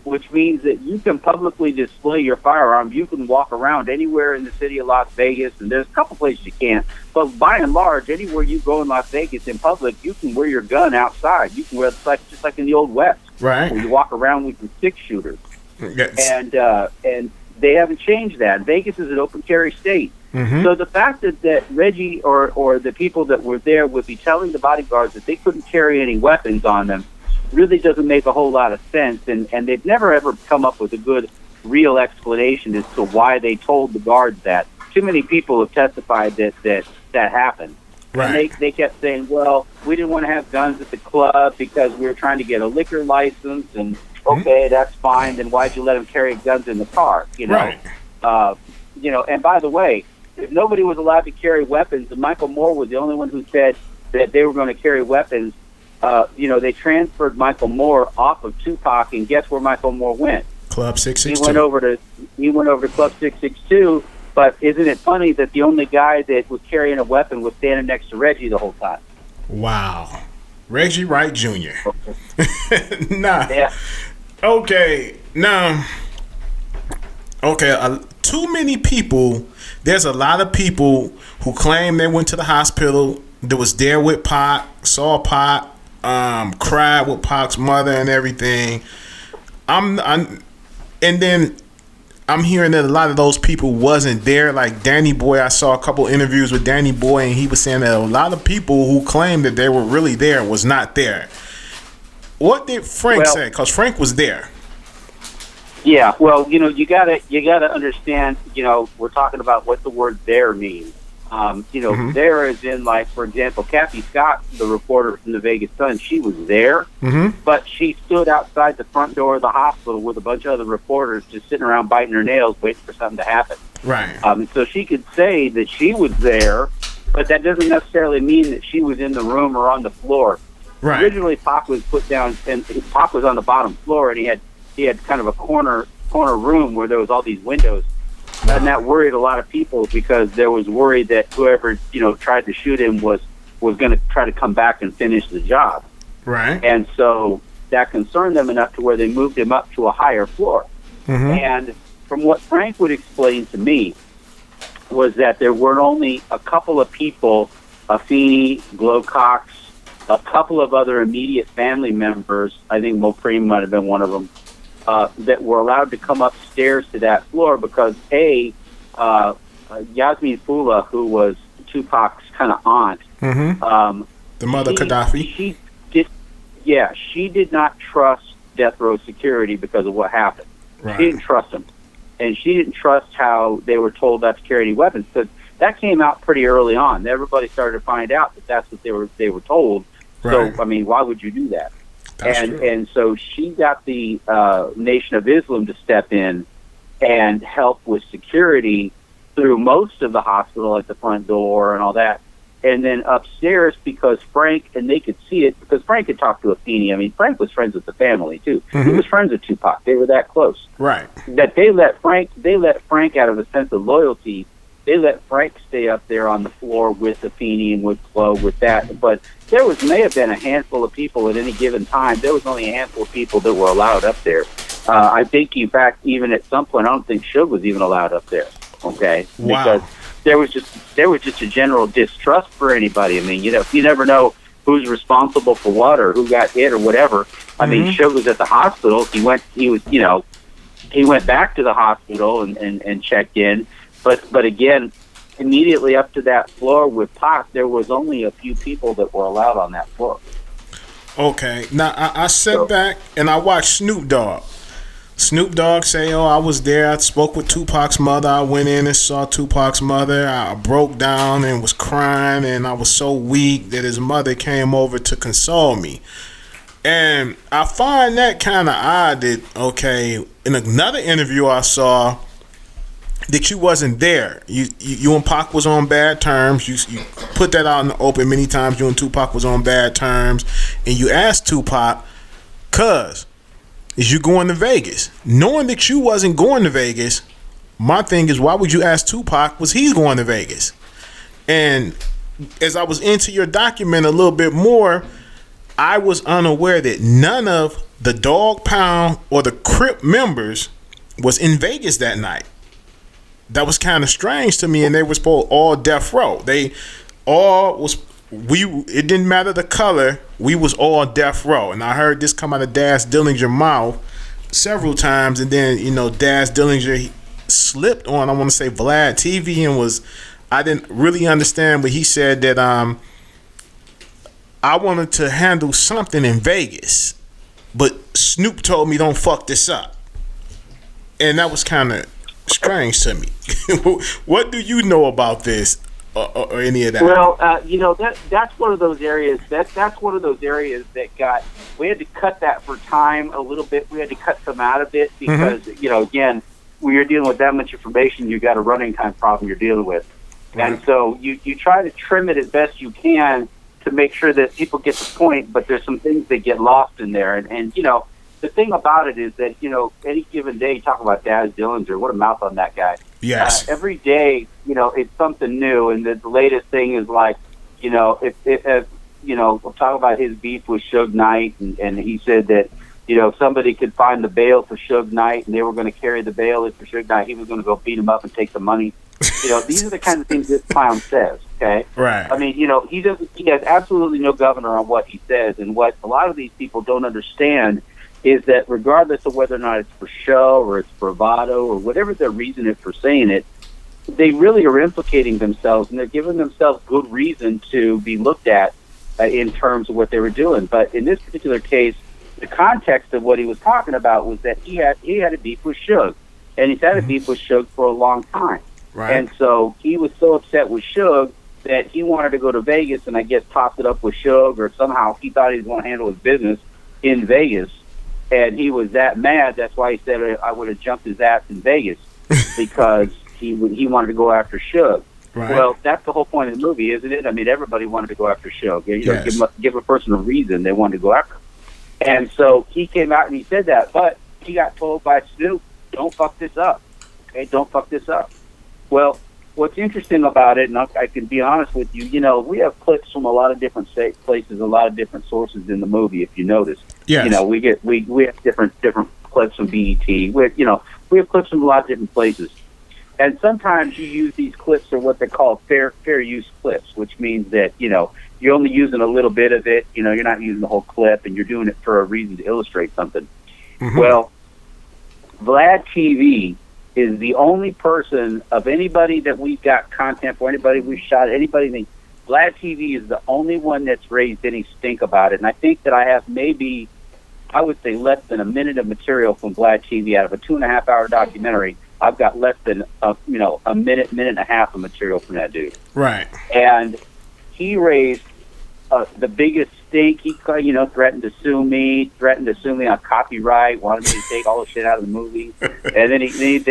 which means that you can publicly display your firearm. You can walk around anywhere in the city of Las Vegas, and there's a couple places you can't. But by and large, anywhere you go in Las Vegas in public, you can wear your gun outside. You can wear it just like in the Old West, Right. where you walk around with your 6-shooter. Yes. And they haven't changed that. Vegas is an open carry state. So the fact that Reggie or the people that were there would be telling the bodyguards that they couldn't carry any weapons on them really doesn't make a whole lot of sense. And they've never ever come up with a good, real explanation as to why they told the guards that. Too many people have testified that happened. Right. And they kept saying, well, we didn't want to have guns at the club because we were trying to get a liquor license. And, okay, that's fine. Then why'd you let them carry guns in the car? You know? Right. You know, and by the way, if nobody was allowed to carry weapons, and Michael Moore was the only one who said that they were going to carry weapons, you know, they transferred Michael Moore off of Tupac, and guess where Michael Moore went? Club 662. He went over to Club 662. But isn't it funny that the only guy that was carrying a weapon was standing next to Reggie the whole time? Wow. Reggie Wright Jr. Nah. Yeah. Okay. Now. Okay. Too many people. There's a lot of people who claim they went to the hospital, that was there with Pac, saw Pac, cried with Pac's mother and everything. And then I'm hearing that a lot of those people wasn't there. Like Danny Boy, I saw a couple interviews with Danny Boy, and he was saying that a lot of people who claimed that they were really there was not there. What did Frank say? Because Frank was there. Yeah, well, you know, you gotta understand. You know, we're talking about what the word "there" means. You know, there is in, like, for example, Kathy Scott, the reporter from the Vegas Sun. She was there, but she stood outside the front door of the hospital with a bunch of other reporters just sitting around biting her nails, waiting for something to happen. Right. So she could say that she was there, but that doesn't necessarily mean that she was in the room or on the floor. Right. Originally, Pac was put down, and Pac was on the bottom floor, and he had kind of a corner room where there was all these windows. And that worried a lot of people because there was worry that whoever, you know, tried to shoot him was going to try to come back and finish the job. Right. And so that concerned them enough to where they moved him up to a higher floor. And from what Frank would explain to me was that there were only a couple of people, Afeni, Glowcox, a couple of other immediate family members, I think Mopreme might have been one of them, that were allowed to come upstairs to that floor because, Yasmin Fula, who was Tupac's kind of aunt, the mother Gaddafi. She did not trust death row security because of what happened. Right. She didn't trust them, and she didn't trust how they were told not to carry any weapons. Because that came out pretty early on. Everybody started to find out that that's what they were told. Right. So I mean, why would you do that? That's true. And so she got the Nation of Islam to step in and help with security through most of the hospital at the front door and all that. And then upstairs, because Frank, and they could see it, because Frank had talked to Afeni. I mean, Frank was friends with the family, too. He was friends with Tupac. They were that close. Right. That they let Frank out of a sense of loyalty. They let Frank stay up there on the floor with Afeni and with Chloe with that. But there may have been a handful of people at any given time. There was only a handful of people that were allowed up there. I think, in fact, even at some point, I don't think Suge was even allowed up there. Okay. Wow. Because there was just a general distrust for anybody. I mean, you never know who's responsible for what or who got hit or whatever. I mean, Suge was at the hospital. He went back to the hospital and checked in. But again, immediately up to that floor with Pac, there was only a few people that were allowed on that floor. Okay. Now I sat back and I watched Snoop Dogg. Snoop Dogg say, I was there. I spoke with Tupac's mother. I went in and saw Tupac's mother. I broke down and was crying, and I was so weak that his mother came over to console me. And I find that kind of odd that, in another interview I saw, that you wasn't there. You and Pac was on bad terms. You put that out in the open many times. You and Tupac was on bad terms. And you asked Tupac, cuz, is you going to Vegas? Knowing that you wasn't going to Vegas, my thing is, why would you ask Tupac was he going to Vegas? And as I was into your document a little bit more, I was unaware that none of the Dog Pound or the Crip members was in Vegas that night. That was kind of strange to me, and they were supposed all death row. They all was... it didn't matter the color, we was all death row. And I heard this come out of Daz Dillinger's mouth several times, and then Daz Dillinger, he slipped on, I want to say, Vlad TV, and I didn't really understand, but he said that I wanted to handle something in Vegas, but Snoop told me don't fuck this up. And that was kind of strange to me. What do you know about this? Or any of that? Well, that's one of those areas. That's one of those areas that we had to cut that for time a little bit. We had to cut some out of it because again, when you're dealing with that much information, you got a running time problem you're dealing with, and so you try to trim it as best you can to make sure that people get the point. But there's some things that get lost in there, and the thing about it is that any given day, you talk about Daz Dillinger, what a mouth on that guy. Yes. Every day, it's something new, and the latest thing is like, if we'll talk about his beef with Suge Knight, and he said that, if somebody could find the bail for Suge Knight, and they were going to carry the bail for Suge Knight, he was going to go beat him up and take the money. These are the kinds of things this clown says. Okay. Right. I mean, he has absolutely no governor on what he says, and what a lot of these people don't understand is that regardless of whether or not it's for show or it's bravado or whatever their reason is for saying it, they really are implicating themselves, and they're giving themselves good reason to be looked at in terms of what they were doing. But in this particular case, the context of what he was talking about was that he had a beef with Suge, and he's had a beef with Suge for a long time. Right. And so he was so upset with Suge that he wanted to go to Vegas and I guess toss it up with Suge, or somehow he thought he was going to handle his business in Vegas. And he was that mad. That's why he said I would have jumped his ass in Vegas because he wanted to go after Suge. Right. Well, that's the whole point of the movie, isn't it? I mean, everybody wanted to go after Suge. Yes. Give a person a reason they wanted to go after him. And so he came out and he said that, but he got told by Snoop, "Don't fuck this up. Okay, don't fuck this up." Well, what's interesting about it, and I can be honest with you, we have clips from a lot of different places, a lot of different sources in the movie. If you notice, Yes. we have different clips from BET. We have clips from a lot of different places, and sometimes you use these clips or what they call fair use clips, which means that you're only using a little bit of it. You're not using the whole clip, and you're doing it for a reason to illustrate something. Mm-hmm. Well, Vlad TV is the only person of anybody that we've got content for, anybody we've shot, anybody. Vlad TV is the only one that's raised any stink about it, and I think that I have maybe, I would say, less than a minute of material from Vlad TV out of a 2.5 hour documentary. I've got less than a minute and a half of material from that dude. Right. And he raised the biggest stink. He threatened to sue me on copyright, wanted me to take all the shit out of the movie. And then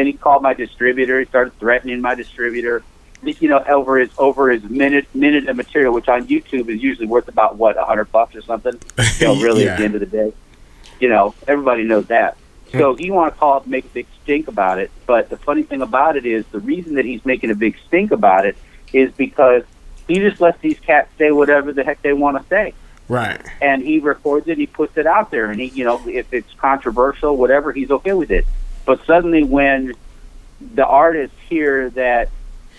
he called my distributor. He started threatening my distributor. Over his minute of material, which on YouTube is usually worth about $100 or something. Really Yeah. At the end of the day, everybody knows that. So he want to call up, make a big stink about it. But the funny thing about it is the reason that he's making a big stink about it is because he just lets these cats say whatever the heck they want to say. Right. And he records it, he puts it out there, and he, if it's controversial, whatever, he's okay with it. But suddenly when the artists hear that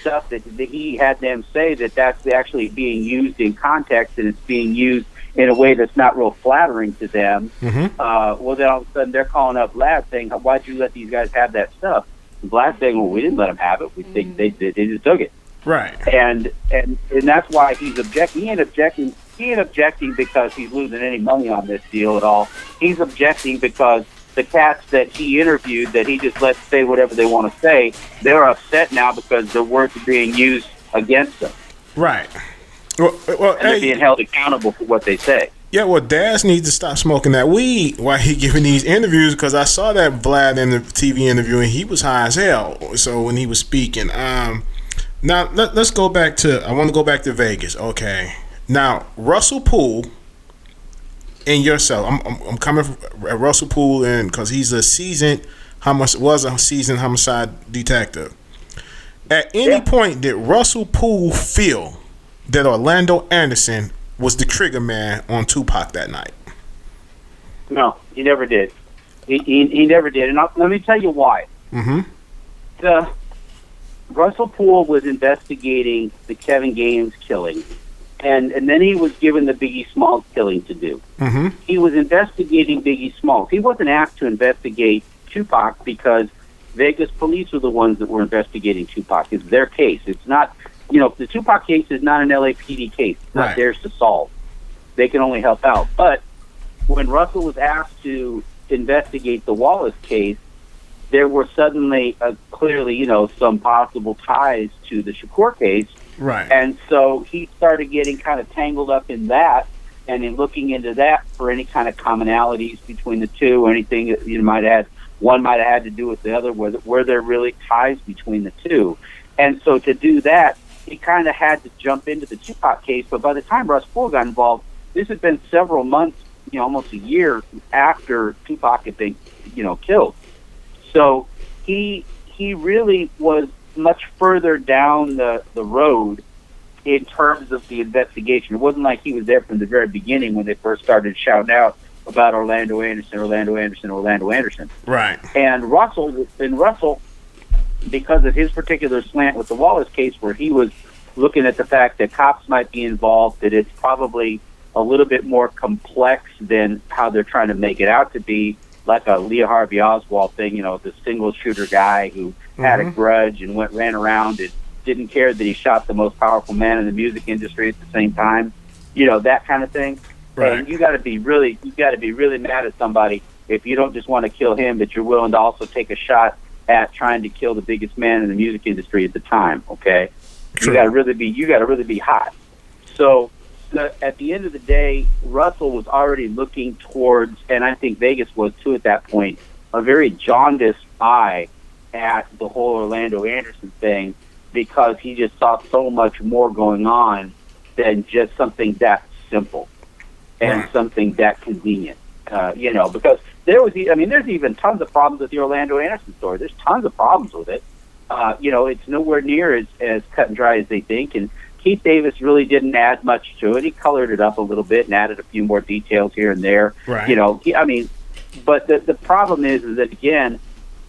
stuff that he had them say that's actually being used in context and it's being used in a way that's not real flattering to them, well, then all of a sudden they're calling up Vlad saying, why'd you let these guys have that stuff? And Vlad saying, well, we didn't let them have it. They just took it. Right. And that's why he's objecting. He ain't objecting because he's losing any money on this deal at all. He's objecting because the cats that he interviewed, that he just lets say whatever they want to say, they're upset now because their words are being used against them. Right. Well, and they're being held accountable for what they say. Yeah, well, Daz needs to stop smoking that weed while he giving these interviews, because I saw that Vlad in the TV interview and he was high as hell. So when he was speaking, now let's go back to. I want to go back to Vegas. Okay. Now Russell Poole and yourself. I'm coming from Russell Poole, and because he's a seasoned homicide detective. At any point did Russell Poole feel that Orlando Anderson was the trigger man on Tupac that night? No, he never did. He never did, and let me tell you why. Russell Poole was investigating the Kevin Gaines killing, and then he was given the Biggie Smalls killing to do. He was investigating Biggie Smalls. He wasn't asked to investigate Tupac because Vegas police were the ones that were investigating Tupac. It's their case. It's not. The Tupac case is not an LAPD case. It's not theirs to solve. They can only help out. But when Russell was asked to investigate the Wallace case, there were suddenly clearly, some possible ties to the Shakur case. Right. And so he started getting kind of tangled up in that and in looking into that for any kind of commonalities between the two, or anything that one might have had to do with the other, were there really ties between the two. And so to do that, he kind of had to jump into the Tupac case. But by the time Russ Poole got involved, this had been several months, almost a year after Tupac had been, killed. So he really was much further down the road in terms of the investigation. It wasn't like he was there from the very beginning when they first started shouting out about Orlando Anderson. Right. And Russell, because of his particular slant with the Wallace case, where he was looking at the fact that cops might be involved, that it's probably a little bit more complex than how they're trying to make it out to be, like a Lee Harvey Oswald thing, the single shooter guy who had a grudge and ran around and didn't care that he shot the most powerful man in the music industry at the same time, that kind of thing. Right. And you got to be really mad at somebody if you don't just want to kill him, but you're willing to also take a shot at trying to kill the biggest man in the music industry at the time. Okay, True. you got to really be hot. So at the end of the day, Russell was already looking towards, and I think Vegas was too at that point, a very jaundiced eye at the whole Orlando Anderson thing, because he just saw so much more going on than just something that simple and something that convenient. Because there's even tons of problems with the Orlando Anderson story. There's tons of problems with it. it's nowhere near as cut and dry as they think. And Keith Davis really didn't add much to it. He colored it up a little bit and added a few more details here and there. Right. But the problem is that, again,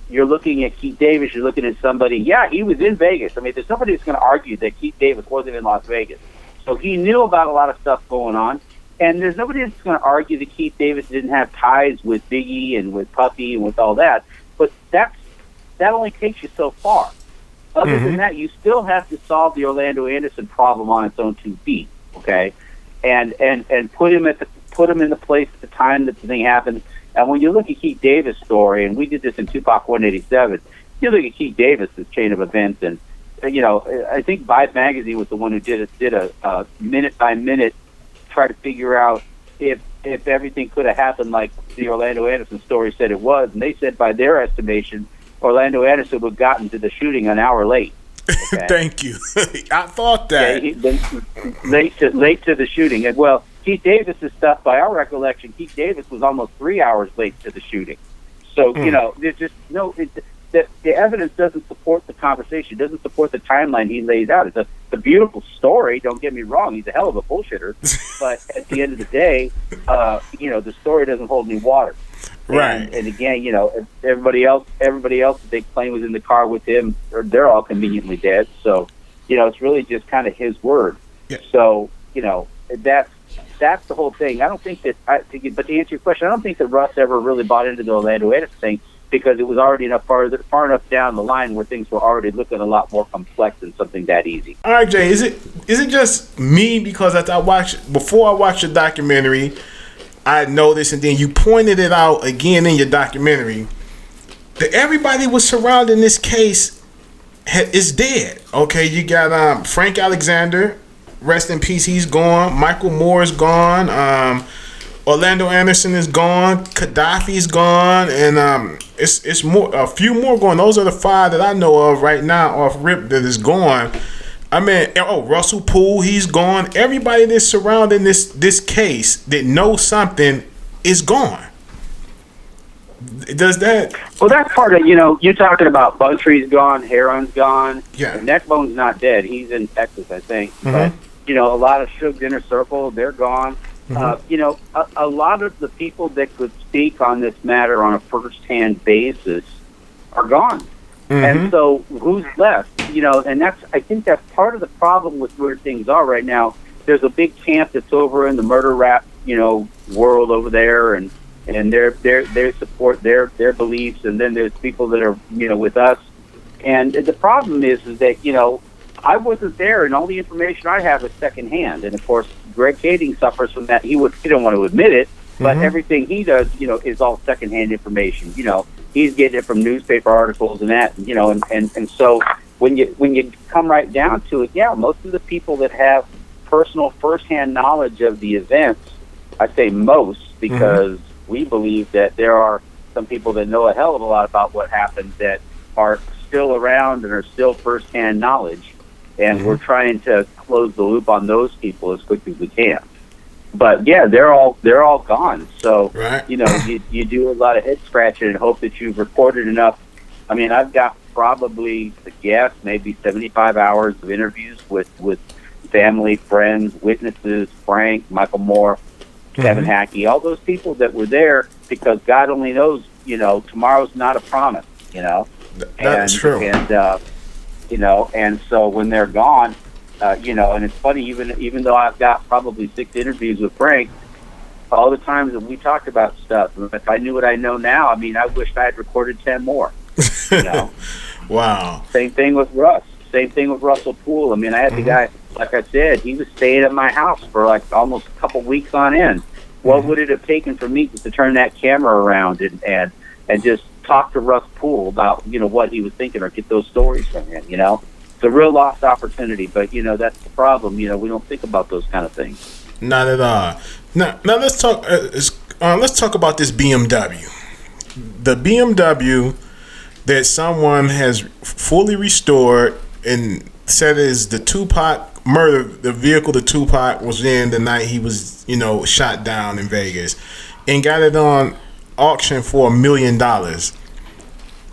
you're looking at Keith Davis, you're looking at somebody, he was in Vegas. I mean, there's somebody that's going to argue that Keith Davis wasn't in Las Vegas. So he knew about a lot of stuff going on. And there's nobody that's going to argue that Keith Davis didn't have ties with Biggie and with Puffy and with all that. But that only takes you so far. Other than that, you still have to solve the Orlando Anderson problem on its own 2 feet, okay? And put him in the place at the time that the thing happened. And when you look at Keith Davis' story, and we did this in Tupac 187, you look at Keith Davis' chain of events, and I think Vibe Magazine was the one who did a minute by minute try to figure out if everything could have happened like the Orlando Anderson story said it was, and they said by their estimation, Orlando Anderson would have gotten to the shooting an hour late. Okay? Thank you. I thought that. Late to the shooting. And well, Keith Davis' stuff, by our recollection, Keith Davis was almost 3 hours late to the shooting. So, there's just the evidence doesn't support the conversation, doesn't support the timeline he lays out. It's a beautiful story, don't get me wrong. He's a hell of a bullshitter. But at the end of the day, the story doesn't hold any water. Right. And again, everybody else that they claim was in the car with him, they're all conveniently dead. So, it's really just kind of his word. Yeah. So, that's the whole thing. I don't think that, but to answer your question, I don't think that Russ ever really bought into the Orlando Anderson thing, because it was already far enough down the line where things were already looking a lot more complex than something that easy. All right, Jay, is it just me, because before I watched the documentary, I noticed, and then you pointed it out again in your documentary, that everybody was surrounding this case is dead. Okay, you got Frank Alexander, rest in peace, he's gone. Michael Moore is gone. Orlando Anderson is gone. Gaddafi's gone, and it's a few more going. Those are the 5 that I know of right now off rip that is gone. I mean, Russell Poole, he's gone. Everybody that's surrounding this case that knows something is gone. Does that? Well, that's part of, you're talking about Buntry's gone, Heron's gone. Yeah. Neckbone's not dead. He's in Texas, I think. But, a lot of Suge's Inner Circle, they're gone. A lot of the people that could speak on this matter on a first-hand basis are gone. And so who's left? And I think that's part of the problem with where things are right now. There's a big camp that's over in the murder rap, world over there, and they support their beliefs, and then there's people that are, with us. And the problem is that, I wasn't there, and all the information I have is secondhand. And of course, Greg Kading suffers from that. He don't want to admit it, but everything he does, is all secondhand information. He's getting it from newspaper articles and that, and so when you come right down to it, most of the people that have personal firsthand knowledge of the events, I say most, because we believe that there are some people that know a hell of a lot about what happened that are still around and are still firsthand knowledge. And we're trying to close the loop on those people as quick as we can. But they're all gone. So right. You do a lot of head scratching and hope that you've recorded enough. I mean, I've got probably, maybe 75 hours of interviews with family, friends, witnesses, Frank, Michael Moore, Kevin Hackey, all those people that were there, because God only knows. Tomorrow's not a promise. That's true. And so when they're gone, and it's funny, even though I've got probably 6 interviews with Frank, all the times that we talked about stuff, if I knew what I know now, I mean, I wished I had recorded 10 more. Wow. Same thing with Russ. Same thing with Russell Poole. I mean, I had the guy, like I said, he was staying at my house for like almost a couple weeks on end. What would it have taken for me just to turn that camera around and just talk to Russ Poole about, what he was thinking, or get those stories from him, It's a real lost opportunity, but, that's the problem. We don't think about those kind of things. Not at all. Now let's talk about this BMW. The BMW that someone has fully restored and said is the Tupac murder, the vehicle the Tupac was in the night he was, shot down in Vegas, and got it on auction for $1 million.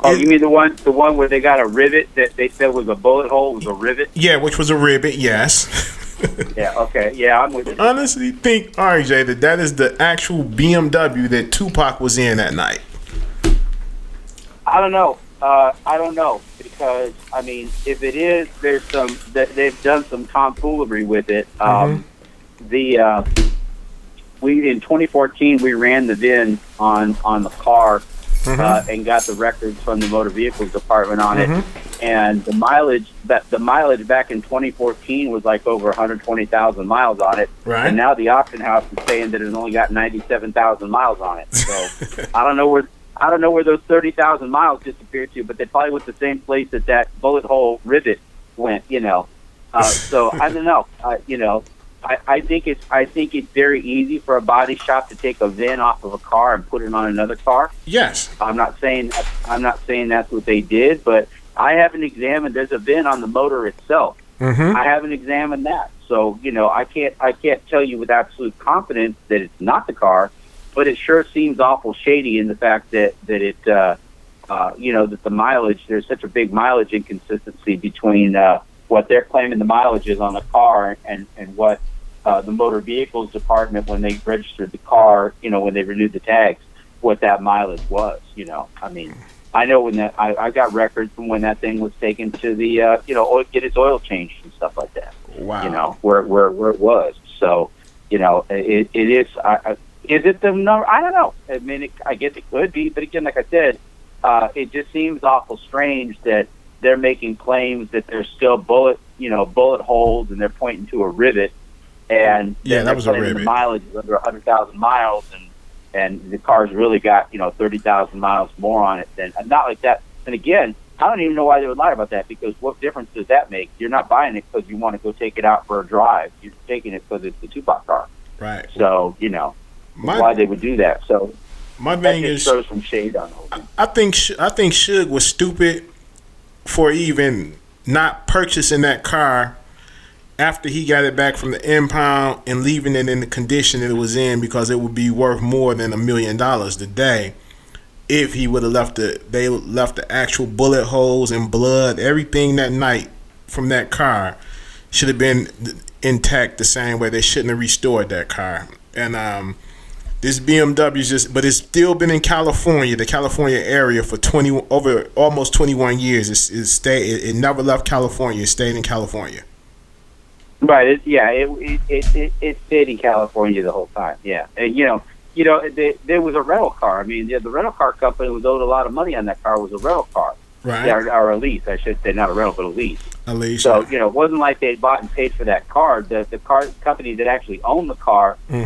Oh, you mean the one where they got a rivet that they said was a bullet hole, was a rivet? Yeah, which was a rivet, yes. Yeah, okay. Yeah, I'm with you. Honestly think, RJ, that is the actual BMW that Tupac was in that night. I don't know. Because I mean, if it is, there's some that they've done some tomfoolery with it. We in 2014 we ran the VIN on the car and got the records from the motor vehicles department on it, and the mileage back in 2014 was like over 120,000 miles on it, right? And now the auction house is saying that it's only got 97,000 miles on it. So I don't know where those 30,000 miles disappeared to, but they probably went the same place that bullet hole rivet went. So I don't know. I think it's very easy for a body shop to take a VIN off of a car and put it on another car. Yes. I'm not saying that's what they did, but I haven't examined. There's a VIN on the motor itself. I haven't examined that, so I can't tell you with absolute confidence that it's not the car, but it sure seems awful shady in the fact that it that the mileage, there's such a big mileage inconsistency between what they're claiming the mileage is on the car and what the motor vehicles department, when they registered the car, when they renewed the tags, what that mileage was. I mean, I know when that I got records from when that thing was taken to the get its oil changed and stuff like that. Wow. Where it was. So it is. Is it the number? I don't know. I mean, I guess it could be, but again, like I said, it just seems awful strange that they're making claims that there's still bullet holes, and they're pointing to a rivet, and that was a rivet. The mileage is under 100,000 miles, and the car's really got 30,000 miles more on it than not like that. And again, I don't even know why they would lie about that, because what difference does that make? You're not buying it because you want to go take it out for a drive. You're taking it because it's the Tupac car. Right. So why they would do that. So my thing is, throw some shade on it. I think Suge was stupid for even not purchasing that car after he got it back from the impound and leaving it in the condition that it was in, because it would be worth more than $1 million today if he would have left the actual bullet holes and blood, everything that night from that car should have been intact the same way. They shouldn't have restored that car. And this BMW but it's still been in California, the California area, for almost 21 years. It never left California. It stayed in California. Right. It stayed in California the whole time. Yeah. And there was a rental car. I mean, the rental car company was owed a lot of money on that car. It was a rental car. Right. Or a lease, I should say, not a rental, but a lease. A lease. So it wasn't like they bought and paid for that car. The car company that actually owned the car, they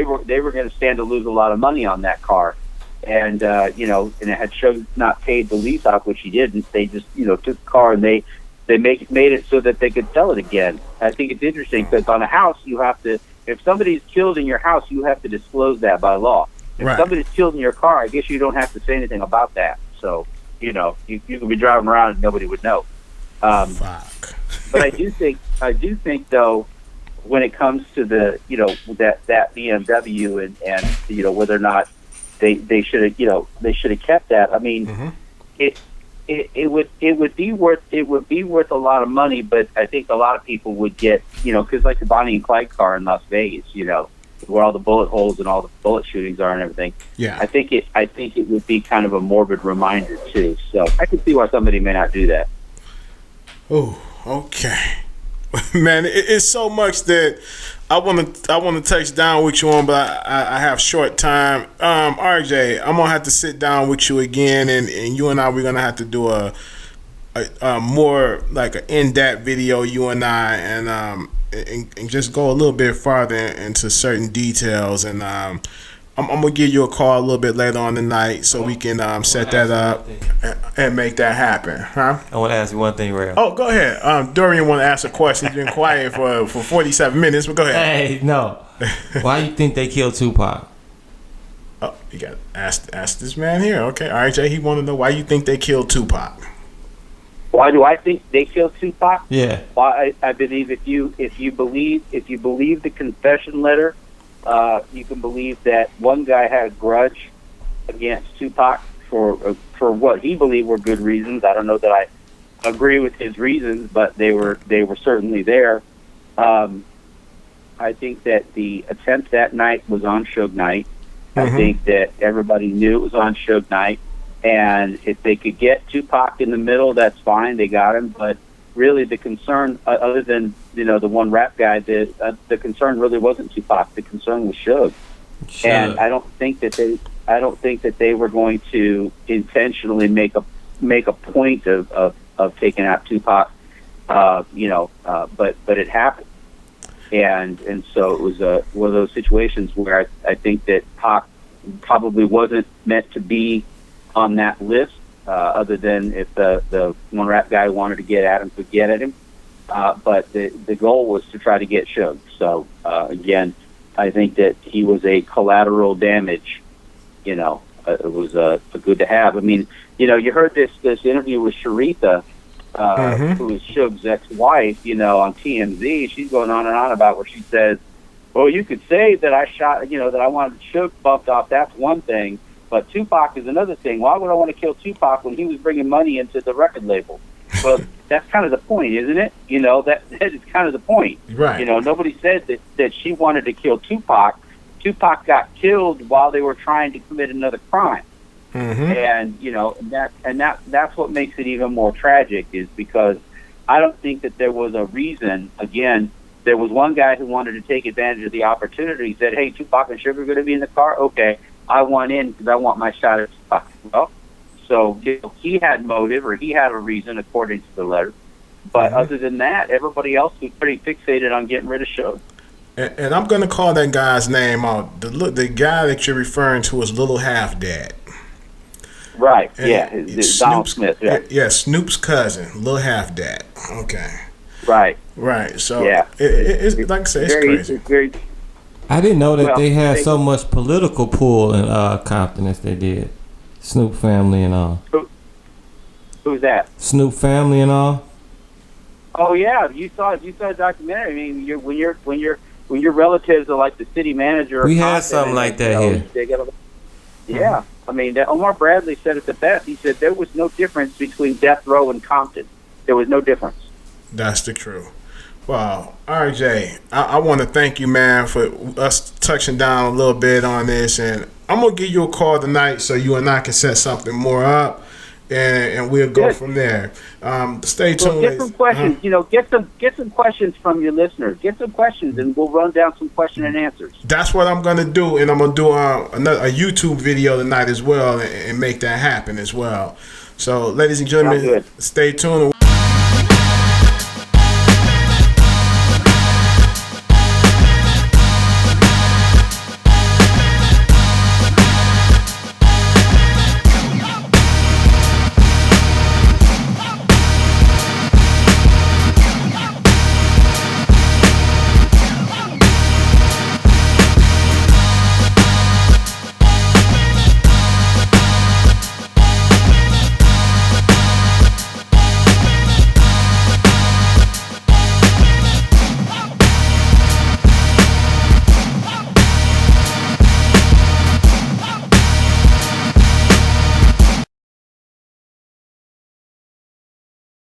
were going to stand to lose a lot of money on that car, and and it had Suge not paid the lease off, which he didn't. They just took the car and they made it so that they could sell it again. I think it's interesting because on a house you have to, if somebody's killed in your house, you have to disclose that by law. If somebody's killed in your car, I guess you don't have to say anything about that. So you could be driving around and nobody would know. Fuck. But I do think though, when it comes to the that BMW and whether or not they should have kept that. I mean, it would be worth a lot of money, but I think a lot of people would get because like the Bonnie and Clyde car in Las Vegas, where all the bullet holes and all the bullet shootings are and everything. Yeah, I think it would be kind of a morbid reminder too. So I can see why somebody may not do that. Oh, okay, man. It's so much that I want to touch down with you on, but I have short time. RJ, I'm gonna have to sit down with you again, and you and I, we're gonna have to do a more like an in-depth video, you and I, and just go a little bit farther into certain details. And I'm gonna give you a call a little bit later on tonight so we can set that up and make that happen, huh? I want to ask you one thing, Rell. Oh, go ahead. Dorian want to ask a question. He's been quiet for 47 minutes, but go ahead. Hey, no. Why you think they killed Tupac? Oh, you got to ask this man here. Okay, RJ, he want to know why you think they killed Tupac. Why do I think they killed Tupac? Yeah. Well, I believe if you believe the confession letter, you can believe that one guy had a grudge against Tupac what he believed were good reasons. I don't know that I agree with his reasons, but they were certainly there. I think that the attempt that night was on Suge Knight. I think that everybody knew it was on Suge Knight, and if they could get Tupac in the middle, that's fine. They got him, but really the concern, other than the one rap guy, the concern really wasn't Tupac. The concern was Suge, and I don't think that they were going to intentionally make a point of taking out Tupac. But it happened. And so it was one of those situations where I think that Pac probably wasn't meant to be on that list, other than if the one rap guy wanted to get at him, could get at him. But the goal was to try to get Suge. So again, I think that he was a collateral damage. It was good to have. I mean, you heard this interview with Sharitha. Who is Suge's ex-wife, on TMZ. She's going on and on about where she says, well, you could say that I shot, that I wanted Suge bumped off. That's one thing. But Tupac is another thing. Why would I want to kill Tupac when he was bringing money into the record label? Well, that's kind of the point, isn't it? That is kind of the point. Right. Nobody said that she wanted to kill Tupac. Tupac got killed while they were trying to commit another crime. And that's what makes it even more tragic, is because I don't think that there was a reason. Again, there was one guy who wanted to take advantage of the opportunity. He said, hey, Tupac and Suge are going to be in the car. Okay, I want in because I want my shot at Tupac. Well, so he had motive, or he had a reason according to the letter. But other than that, everybody else was pretty fixated on getting rid of Suge. And I'm going to call that guy's name out. The guy that you're referring to is Little Half Dad. Right, And yeah, Donald Smith, yeah. Yeah, Snoop's cousin, Lil Half Dad. Okay. Right. So, yeah. It's like I say, it's crazy. It's very, I didn't know that they had so much political pull in Compton as they did. Snoop family and all. Who's that? Snoop family and all. Oh yeah, you saw a documentary. I mean, when your relatives are like the city manager. We had something like that here. Yeah. I mean, Omar Bradley said it the best. He said there was no difference between Death Row and Compton. There was no difference. That's the truth. Well, all right, Jay. I want to thank you, man, for us touching down a little bit on this. And I'm going to give you a call tonight so you and I can set something more up. And we'll go from there. Stay tuned. Get some questions. Get some questions from your listeners. Get some questions, and we'll run down some question and answers. That's what I'm gonna do, and I'm gonna do a YouTube video tonight as well, and make that happen as well. So, ladies and gentlemen, stay tuned.